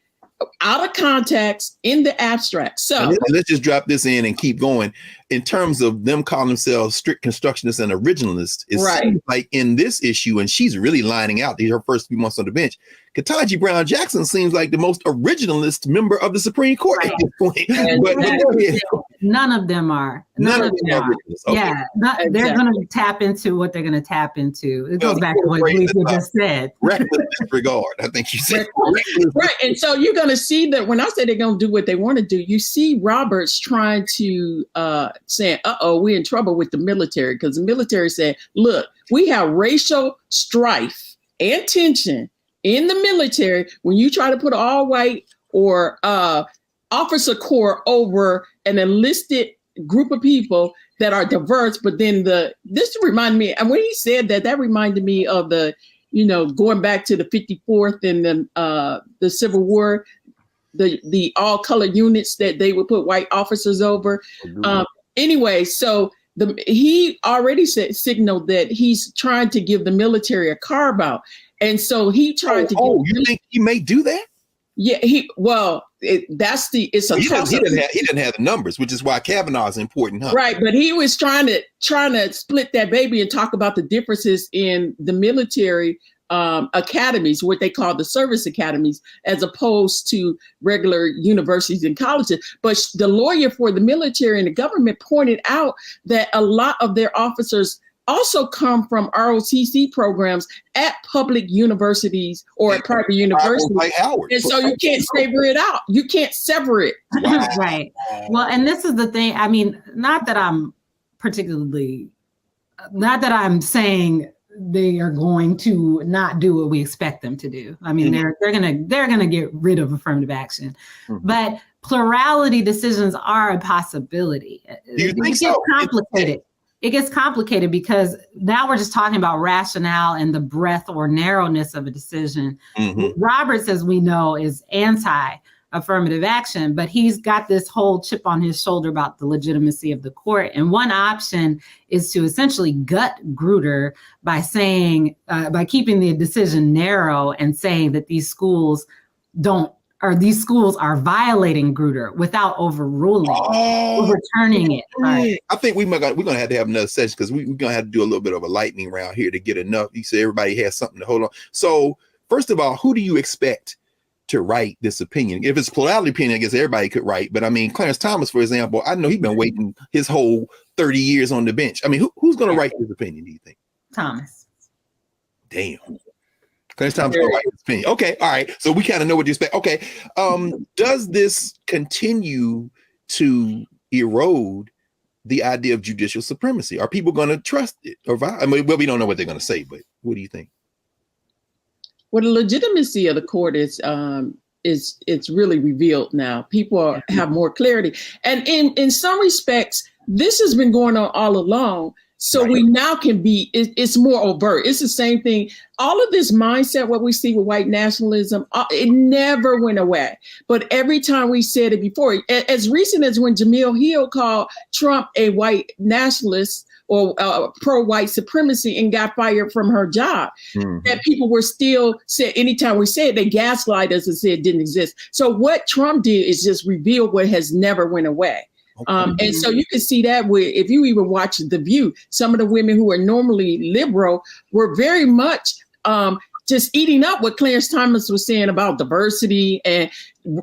Speaker 3: out of context, in the abstract. So
Speaker 2: let's just drop this in and keep going. In terms of them calling themselves strict constructionists and originalists, it seems like in this issue, and she's really lining out her first few months on the bench, Ketanji Brown Jackson seems like the most originalist member of the Supreme Court at this point. But
Speaker 4: none of them are. None of them are. Okay. Yeah, they're going to tap into what they're going to tap into. It goes back to what Lisa just said.
Speaker 2: Reckless disregard, I think you said.
Speaker 3: Right, and so you're going to see that when I say they're going to do what they want to do, you see Roberts trying to saying, we're in trouble with the military, because the military said, look, we have racial strife and tension in the military when you try to put all white or officer corps over an enlisted group of people that are diverse. But then this reminded me, and when he said that reminded me of the, going back to the 54th and the Civil War, the all color units that they would put white officers over. Anyway, so he already signaled that he's trying to give the military a carve out. And so he tried to.
Speaker 2: You think he may do that?
Speaker 3: Yeah, he
Speaker 2: didn't have the numbers, which is why Kavanaugh is important, huh?
Speaker 3: Right, but he was trying to split that baby and talk about the differences in the military academies, what they call the service academies, as opposed to regular universities and colleges. But the lawyer for the military and the government pointed out that a lot of their officers also come from ROTC programs at public universities or at private universities.
Speaker 2: Like Howard.
Speaker 3: And so you can't sever it out. You can't sever it.
Speaker 4: Wow. Right. Well, and this is the thing. I mean, not that I'm saying they are going to not do what we expect them to do. I mean, they're gonna get rid of affirmative action, but plurality decisions are a possibility.
Speaker 2: Do you think so?
Speaker 4: Complicated. It gets complicated because now we're just talking about rationale and the breadth or narrowness of a decision. Roberts, as we know, is anti-affirmative action, but he's got this whole chip on his shoulder about the legitimacy of the court. And one option is to essentially gut Grutter by saying, by keeping the decision narrow and saying that these schools are violating Grutter without overturning it. Right.
Speaker 2: I think we're gonna have to have another session because we're gonna have to do a little bit of a lightning round here to get enough. You say everybody has something to hold on. So first of all, who do you expect to write this opinion? If it's plurality opinion, I guess everybody could write. But I mean, Clarence Thomas, for example, I know he's been waiting his whole 30 years on the bench. I mean, who's gonna write this opinion, do you think?
Speaker 4: Thomas.
Speaker 2: Damn. Clarence Thomas gonna write his opinion. Okay, all right. So we kind of know what you expect. Okay. Does this continue to erode the idea of judicial supremacy? Are people going to trust it? We don't know what they're going to say, but what do you think?
Speaker 3: Well, the legitimacy of the court is it's really revealed now. People have more clarity, and in some respects, this has been going on all along. So
Speaker 2: Right.
Speaker 3: we now can be, it's more overt. It's the same thing. All of this mindset, what we see with white nationalism, it never went away. But every time we said it before, as recent as when Jamil Hill called Trump a white nationalist or pro-white supremacy and got fired from her job, that people were still said, anytime we say it, they gaslight us and say it didn't exist. So what Trump did is just reveal what has never went away. And so you can see that if you even watch The View, some of the women who are normally liberal were very much just eating up what Clarence Thomas was saying about diversity. And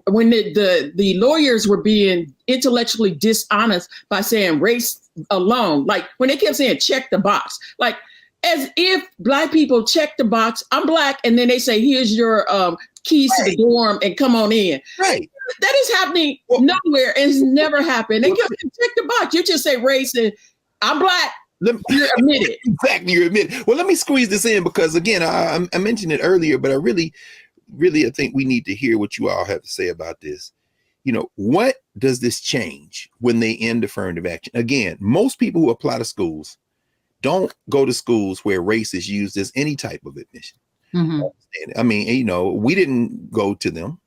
Speaker 3: when the lawyers were being intellectually dishonest by saying race alone, like when they kept saying check the box, like as if Black people check the box, I'm Black, and then they say, here's your keys to the dorm and come on in.
Speaker 2: Right.
Speaker 3: That is happening nowhere. It's never happened. They kept check the box. You just say race and I'm Black. You're admitted.
Speaker 2: Exactly, you're admitted. Well, let me squeeze this in because again, I mentioned it earlier, but I really I think we need to hear what you all have to say about this. You know, what does this change when they end affirmative action? Again, most people who apply to schools don't go to schools where race is used as any type of admission. I mean, you know, we didn't go to them.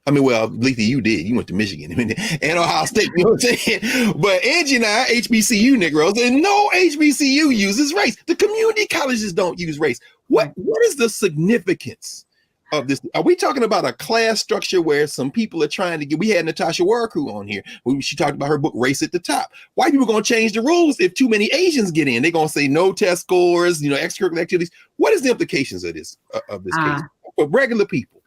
Speaker 2: I mean, well, Letha, you did. You went to Michigan and Ohio State, you know what I'm saying? But Angie and I, HBCU Negroes, and no HBCU uses race. The community colleges don't use race. What is the significance of this? Are we talking about a class structure where some people are trying to get, we had Natasha Warku on here. She talked about her book, Race at the Top. White people are going to change the rules if too many Asians get in. They're going to say no test scores, you know, extracurricular activities. What is the implications of this case for regular people?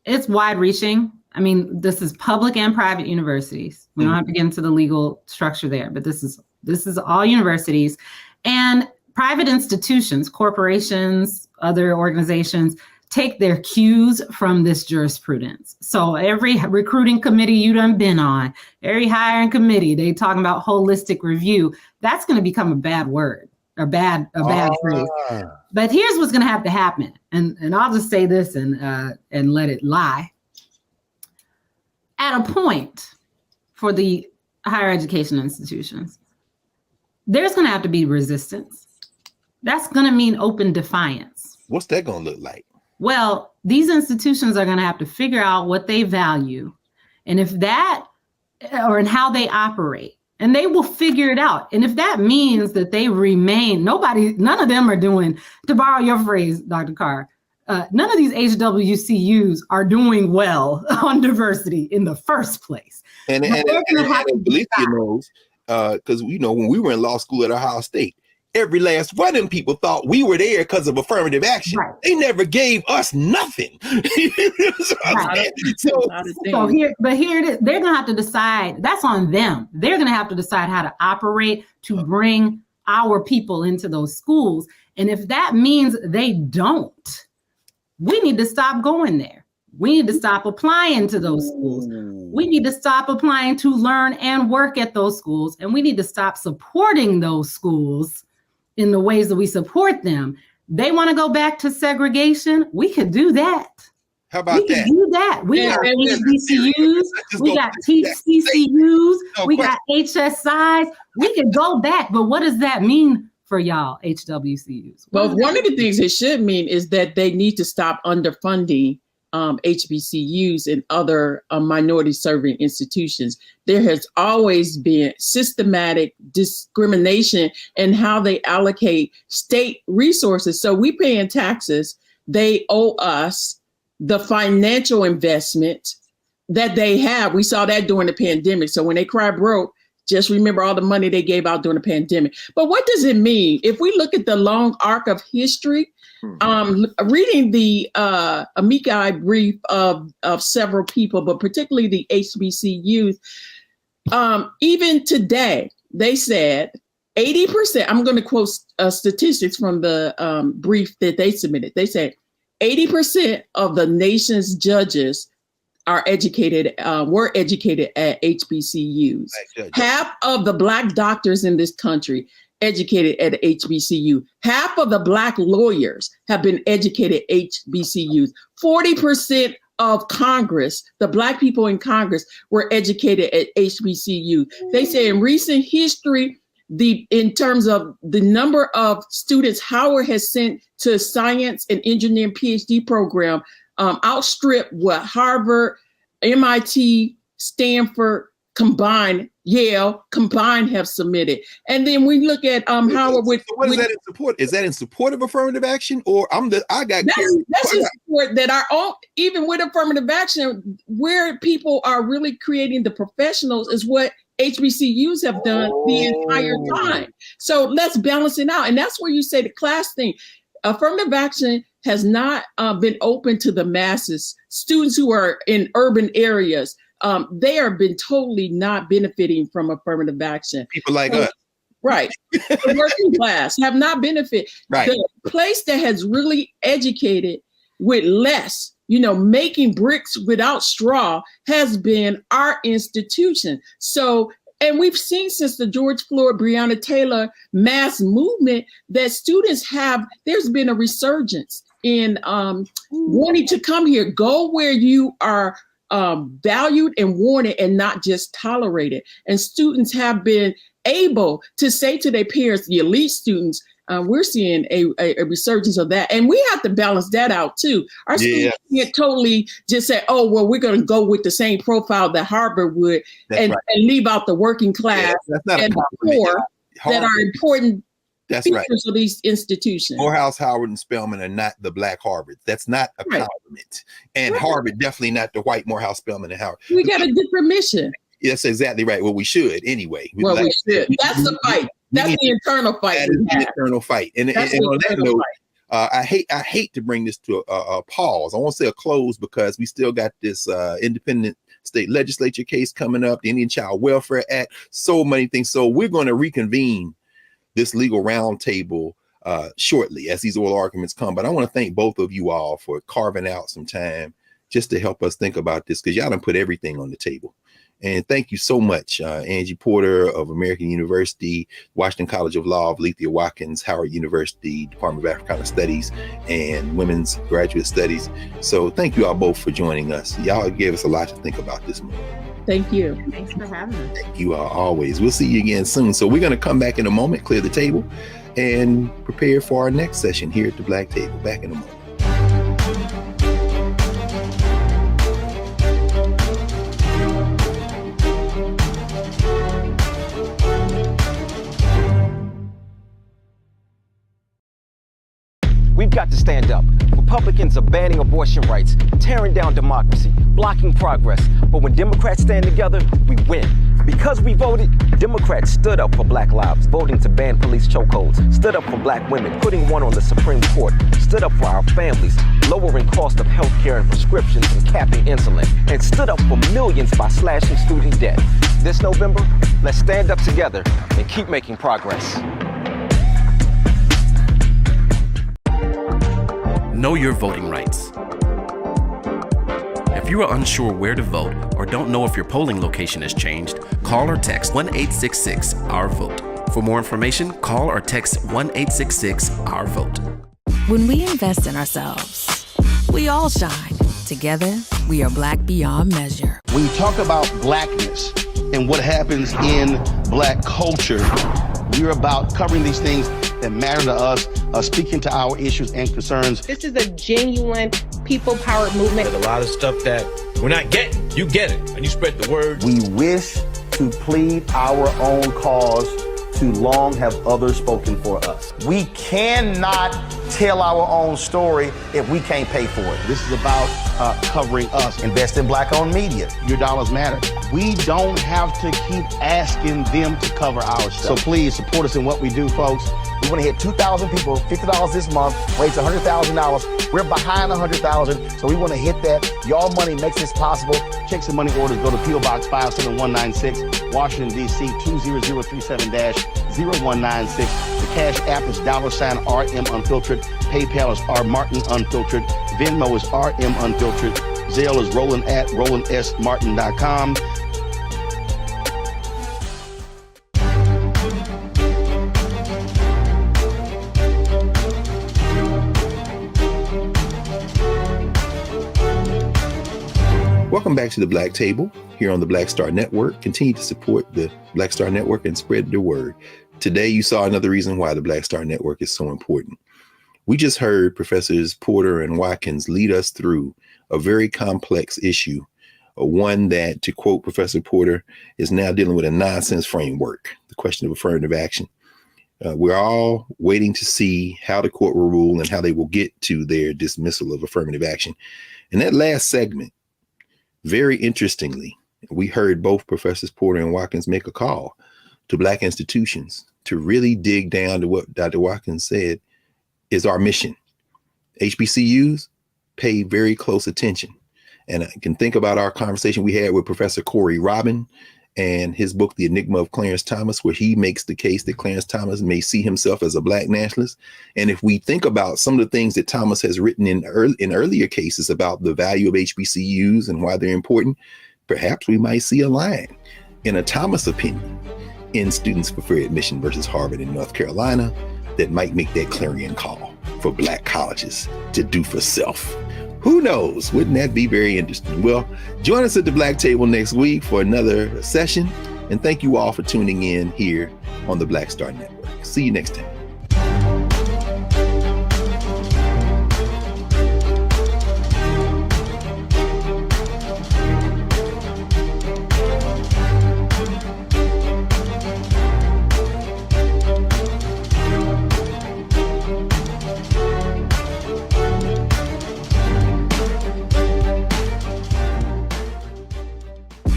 Speaker 4: It's wide reaching. I mean, this is public and private universities. We don't have to get into the legal structure there, but this is all universities and private institutions, corporations, other organizations take their cues from this jurisprudence. So every recruiting committee you done been on, every hiring committee, they talking about holistic review. That's going to become a bad word, a bad phrase. But here's what's going to have to happen. And I'll just say this and let it lie. At a point for the higher education institutions, there's going to have to be resistance. That's going to mean open defiance.
Speaker 2: What's that going to look like?
Speaker 4: Well, these institutions are going to have to figure out what they value and if that, or in how they operate. And they will figure it out. And if that means that they remain, none of them are doing, to borrow your phrase, Dr. Carr, none of these HWCUs are doing well on diversity in the first place.
Speaker 2: And Letha knows, because, you know, when we were in law school at Ohio State, every last one of them people thought we were there because of affirmative action. Right. They never gave us nothing.
Speaker 4: Right. So here it is. They're going to have to decide. That's on them. They're going to have to decide how to operate to bring our people into those schools. And if that means they don't, we need to stop going there. We need to stop applying to those schools. We need to stop applying to learn and work at those schools. And we need to stop supporting those schools in the ways that we support them. They want to go back to segregation. We could do that.
Speaker 2: How about that?
Speaker 4: Do that. We got HBCUs, we got TCCUs, we got HSIs. We could go back, but what does that mean for y'all, HWCUs?
Speaker 3: Well, one of the things it should mean is that they need to stop underfunding HBCUs and other minority-serving institutions. There has always been systematic discrimination in how they allocate state resources. So we pay in taxes. They owe us the financial investment that they have. We saw that during the pandemic. So when they cry broke, just remember all the money they gave out during the pandemic. But what does it mean? If we look at the long arc of history, reading the amici brief of several people, but particularly the HBCUs, even today, they said 80%, I'm going to quote statistics from the brief that they submitted. They said 80% of the nation's judges were educated at HBCUs. Half of the Black doctors in this country educated at HBCU. Half of the Black lawyers have been educated at HBCUs. 40% of Congress, the Black people in Congress, were educated at HBCU. They say in recent history, in terms of the number of students Howard has sent to science and engineering PhD program outstrip what Harvard, MIT, Stanford combined, Yale combined have submitted. And then we look at Howard with
Speaker 2: what is that in support? Is that in support of affirmative action, or that's
Speaker 3: in support that our own, even with affirmative action, where people are really creating the professionals is what HBCUs have done the entire time. So let's balance it out. And that's where you say the class thing. Affirmative action has not been open to the masses. Students who are in urban areas, they are been totally not benefiting from affirmative action.
Speaker 2: People like us.
Speaker 3: Right. The working class have not benefited.
Speaker 2: Right.
Speaker 3: The place that has really educated with less, making bricks without straw has been our institution. So, and we've seen since the George Floyd, Breonna Taylor mass movement that there's been a resurgence in wanting to come here, go where you are valued and wanted and not just tolerated. And students have been able to say to their parents, the elite students, we're seeing a resurgence of that. And we have to balance that out too. Our students can't totally just say, oh, well, we're going to go with the same profile that Harvard would and leave out the working class and the poor that are important features of these institutions.
Speaker 2: Morehouse, Howard, and Spelman are not the black Harvard. That's not a compliment. And Harvard definitely not the white Morehouse, Spelman, and Howard.
Speaker 3: We got a different mission.
Speaker 2: That's exactly right. Well, we should anyway.
Speaker 3: Well, we should. That's the fight. That's the internal fight.
Speaker 2: That is the internal fight. And on that note, I hate to bring this to a pause. I won't say a close because we still got this independent state legislature case coming up, the Indian Child Welfare Act, so many things. So we're going to reconvene this legal roundtable shortly as these oral arguments come. But I want to thank both of you all for carving out some time just to help us think about this, because y'all done put everything on the table. And thank you so much, Angie Porter of American University, Washington College of Law, Lethea Watkins, Howard University, Department of Africana Studies, and Women's Graduate Studies. So thank you all both for joining us. Y'all gave us a lot to think about this morning.
Speaker 3: Thank you.
Speaker 4: Thanks for having us.
Speaker 2: Thank you all always. We'll see you again soon. So we're going to come back in a moment, clear the table, and prepare for our next session here at the Black Table. Back in a moment.
Speaker 5: We've got to stand up. Republicans are banning abortion rights, tearing down democracy, blocking progress. But when Democrats stand together, we win. Because we voted, Democrats stood up for Black lives, voting to ban police chokeholds, stood up for Black women, putting one on the Supreme Court, stood up for our families, lowering cost of health care and prescriptions and capping insulin, and stood up for millions by slashing student debt. This November, let's stand up together and keep making progress.
Speaker 6: Know your voting rights. If you are unsure where to vote or don't know if your polling location has changed, call or text 1-866-OUR-VOTE. For more information, call or text 1-866-OUR-VOTE.
Speaker 1: When we invest in ourselves, we all shine. Together, we are Black beyond measure.
Speaker 7: When you talk about Blackness and what happens in Black culture, we're about covering these things that matter to us, speaking to our issues and concerns.
Speaker 8: This is a genuine people-powered movement.
Speaker 9: There's a lot of stuff that we're not getting. You get it, and you spread the word.
Speaker 7: We wish to plead our own cause. Too long have others spoken for us. We cannot tell our own story if we can't pay for it. This is about covering us. Invest in Black-owned media. Your dollars matter. We don't have to keep asking them to cover our stuff. So please support us in what we do, folks. We want to hit 2,000 people, $50 this month, raise $100,000. We're behind 100,000, so we want to hit that. Y'all money makes this possible. Checks and money orders go to P.O. Box 57196, Washington, D.C. 20037-0196. The Cash App is $RM Unfiltered. PayPal is R Martin Unfiltered. Venmo is RM Unfiltered. Zelle is Roland at RolandSMartin.com.
Speaker 2: Welcome back to the Black Table here on the Black Star Network. Continue to support the Black Star Network and spread the word. Today, you saw another reason why the Black Star Network is so important. We just heard Professors Porter and Watkins lead us through a very complex issue, one that, to quote Professor Porter, is now dealing with a nonsense framework, the question of affirmative action. We're all waiting to see how the court will rule and how they will get to their dismissal of affirmative action. In that last segment, very interestingly, we heard both Professors Porter and Watkins make a call to Black institutions to really dig down to what Dr. Watkins said is our mission. HBCUs pay very close attention. And I can think about our conversation we had with Professor Corey Robin and his book, The Enigma of Clarence Thomas, where he makes the case that Clarence Thomas may see himself as a Black nationalist. And if we think about some of the things that Thomas has written in earlier cases about the value of HBCUs and why they're important, perhaps we might see a line in a Thomas opinion in Students for Fair Admission versus Harvard in North Carolina that might make that clarion call for Black colleges to do for self. Who knows? Wouldn't that be very interesting? Well, join us at the Black Table next week for another session. And thank you all for tuning in here on the Black Star Network. See you next time.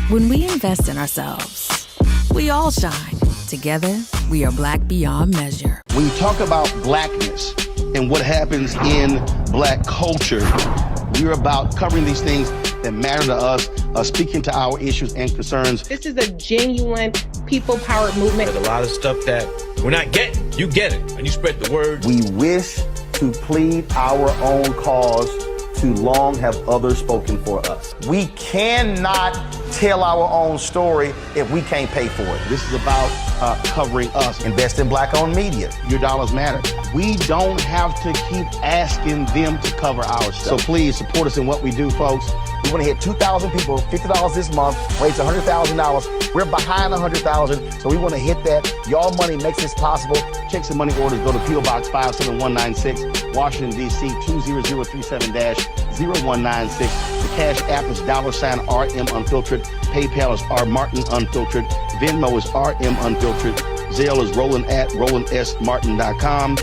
Speaker 1: When we invest in ourselves, we all shine. Together, we are Black beyond measure.
Speaker 7: When you talk about Blackness and what happens in Black culture, we're about covering these things that matter to us, speaking to our issues and concerns.
Speaker 8: This is a genuine people-powered movement.
Speaker 9: There's a lot of stuff that we're not getting. You get it, and you spread the word.
Speaker 7: We wish to plead our own cause. Too long have others spoken for us. We cannot tell our own story if we can't pay for it. This is about covering us. Invest in Black-owned media. Your dollars matter. We don't have to keep asking them to cover our stuff. So please support us in what we do, folks. We want to hit 2,000 people, $50 this month, raise $100,000. We're behind 100,000, so we want to hit that. Y'all money makes this possible. Checks and money orders go to P.O. Box 57196, Washington, D.C. 20037-0196. The Cash App is $RM Unfiltered. PayPal is R Martin Unfiltered. Venmo is RM Unfiltered. Zelle is Roland@RolandSMartin.com.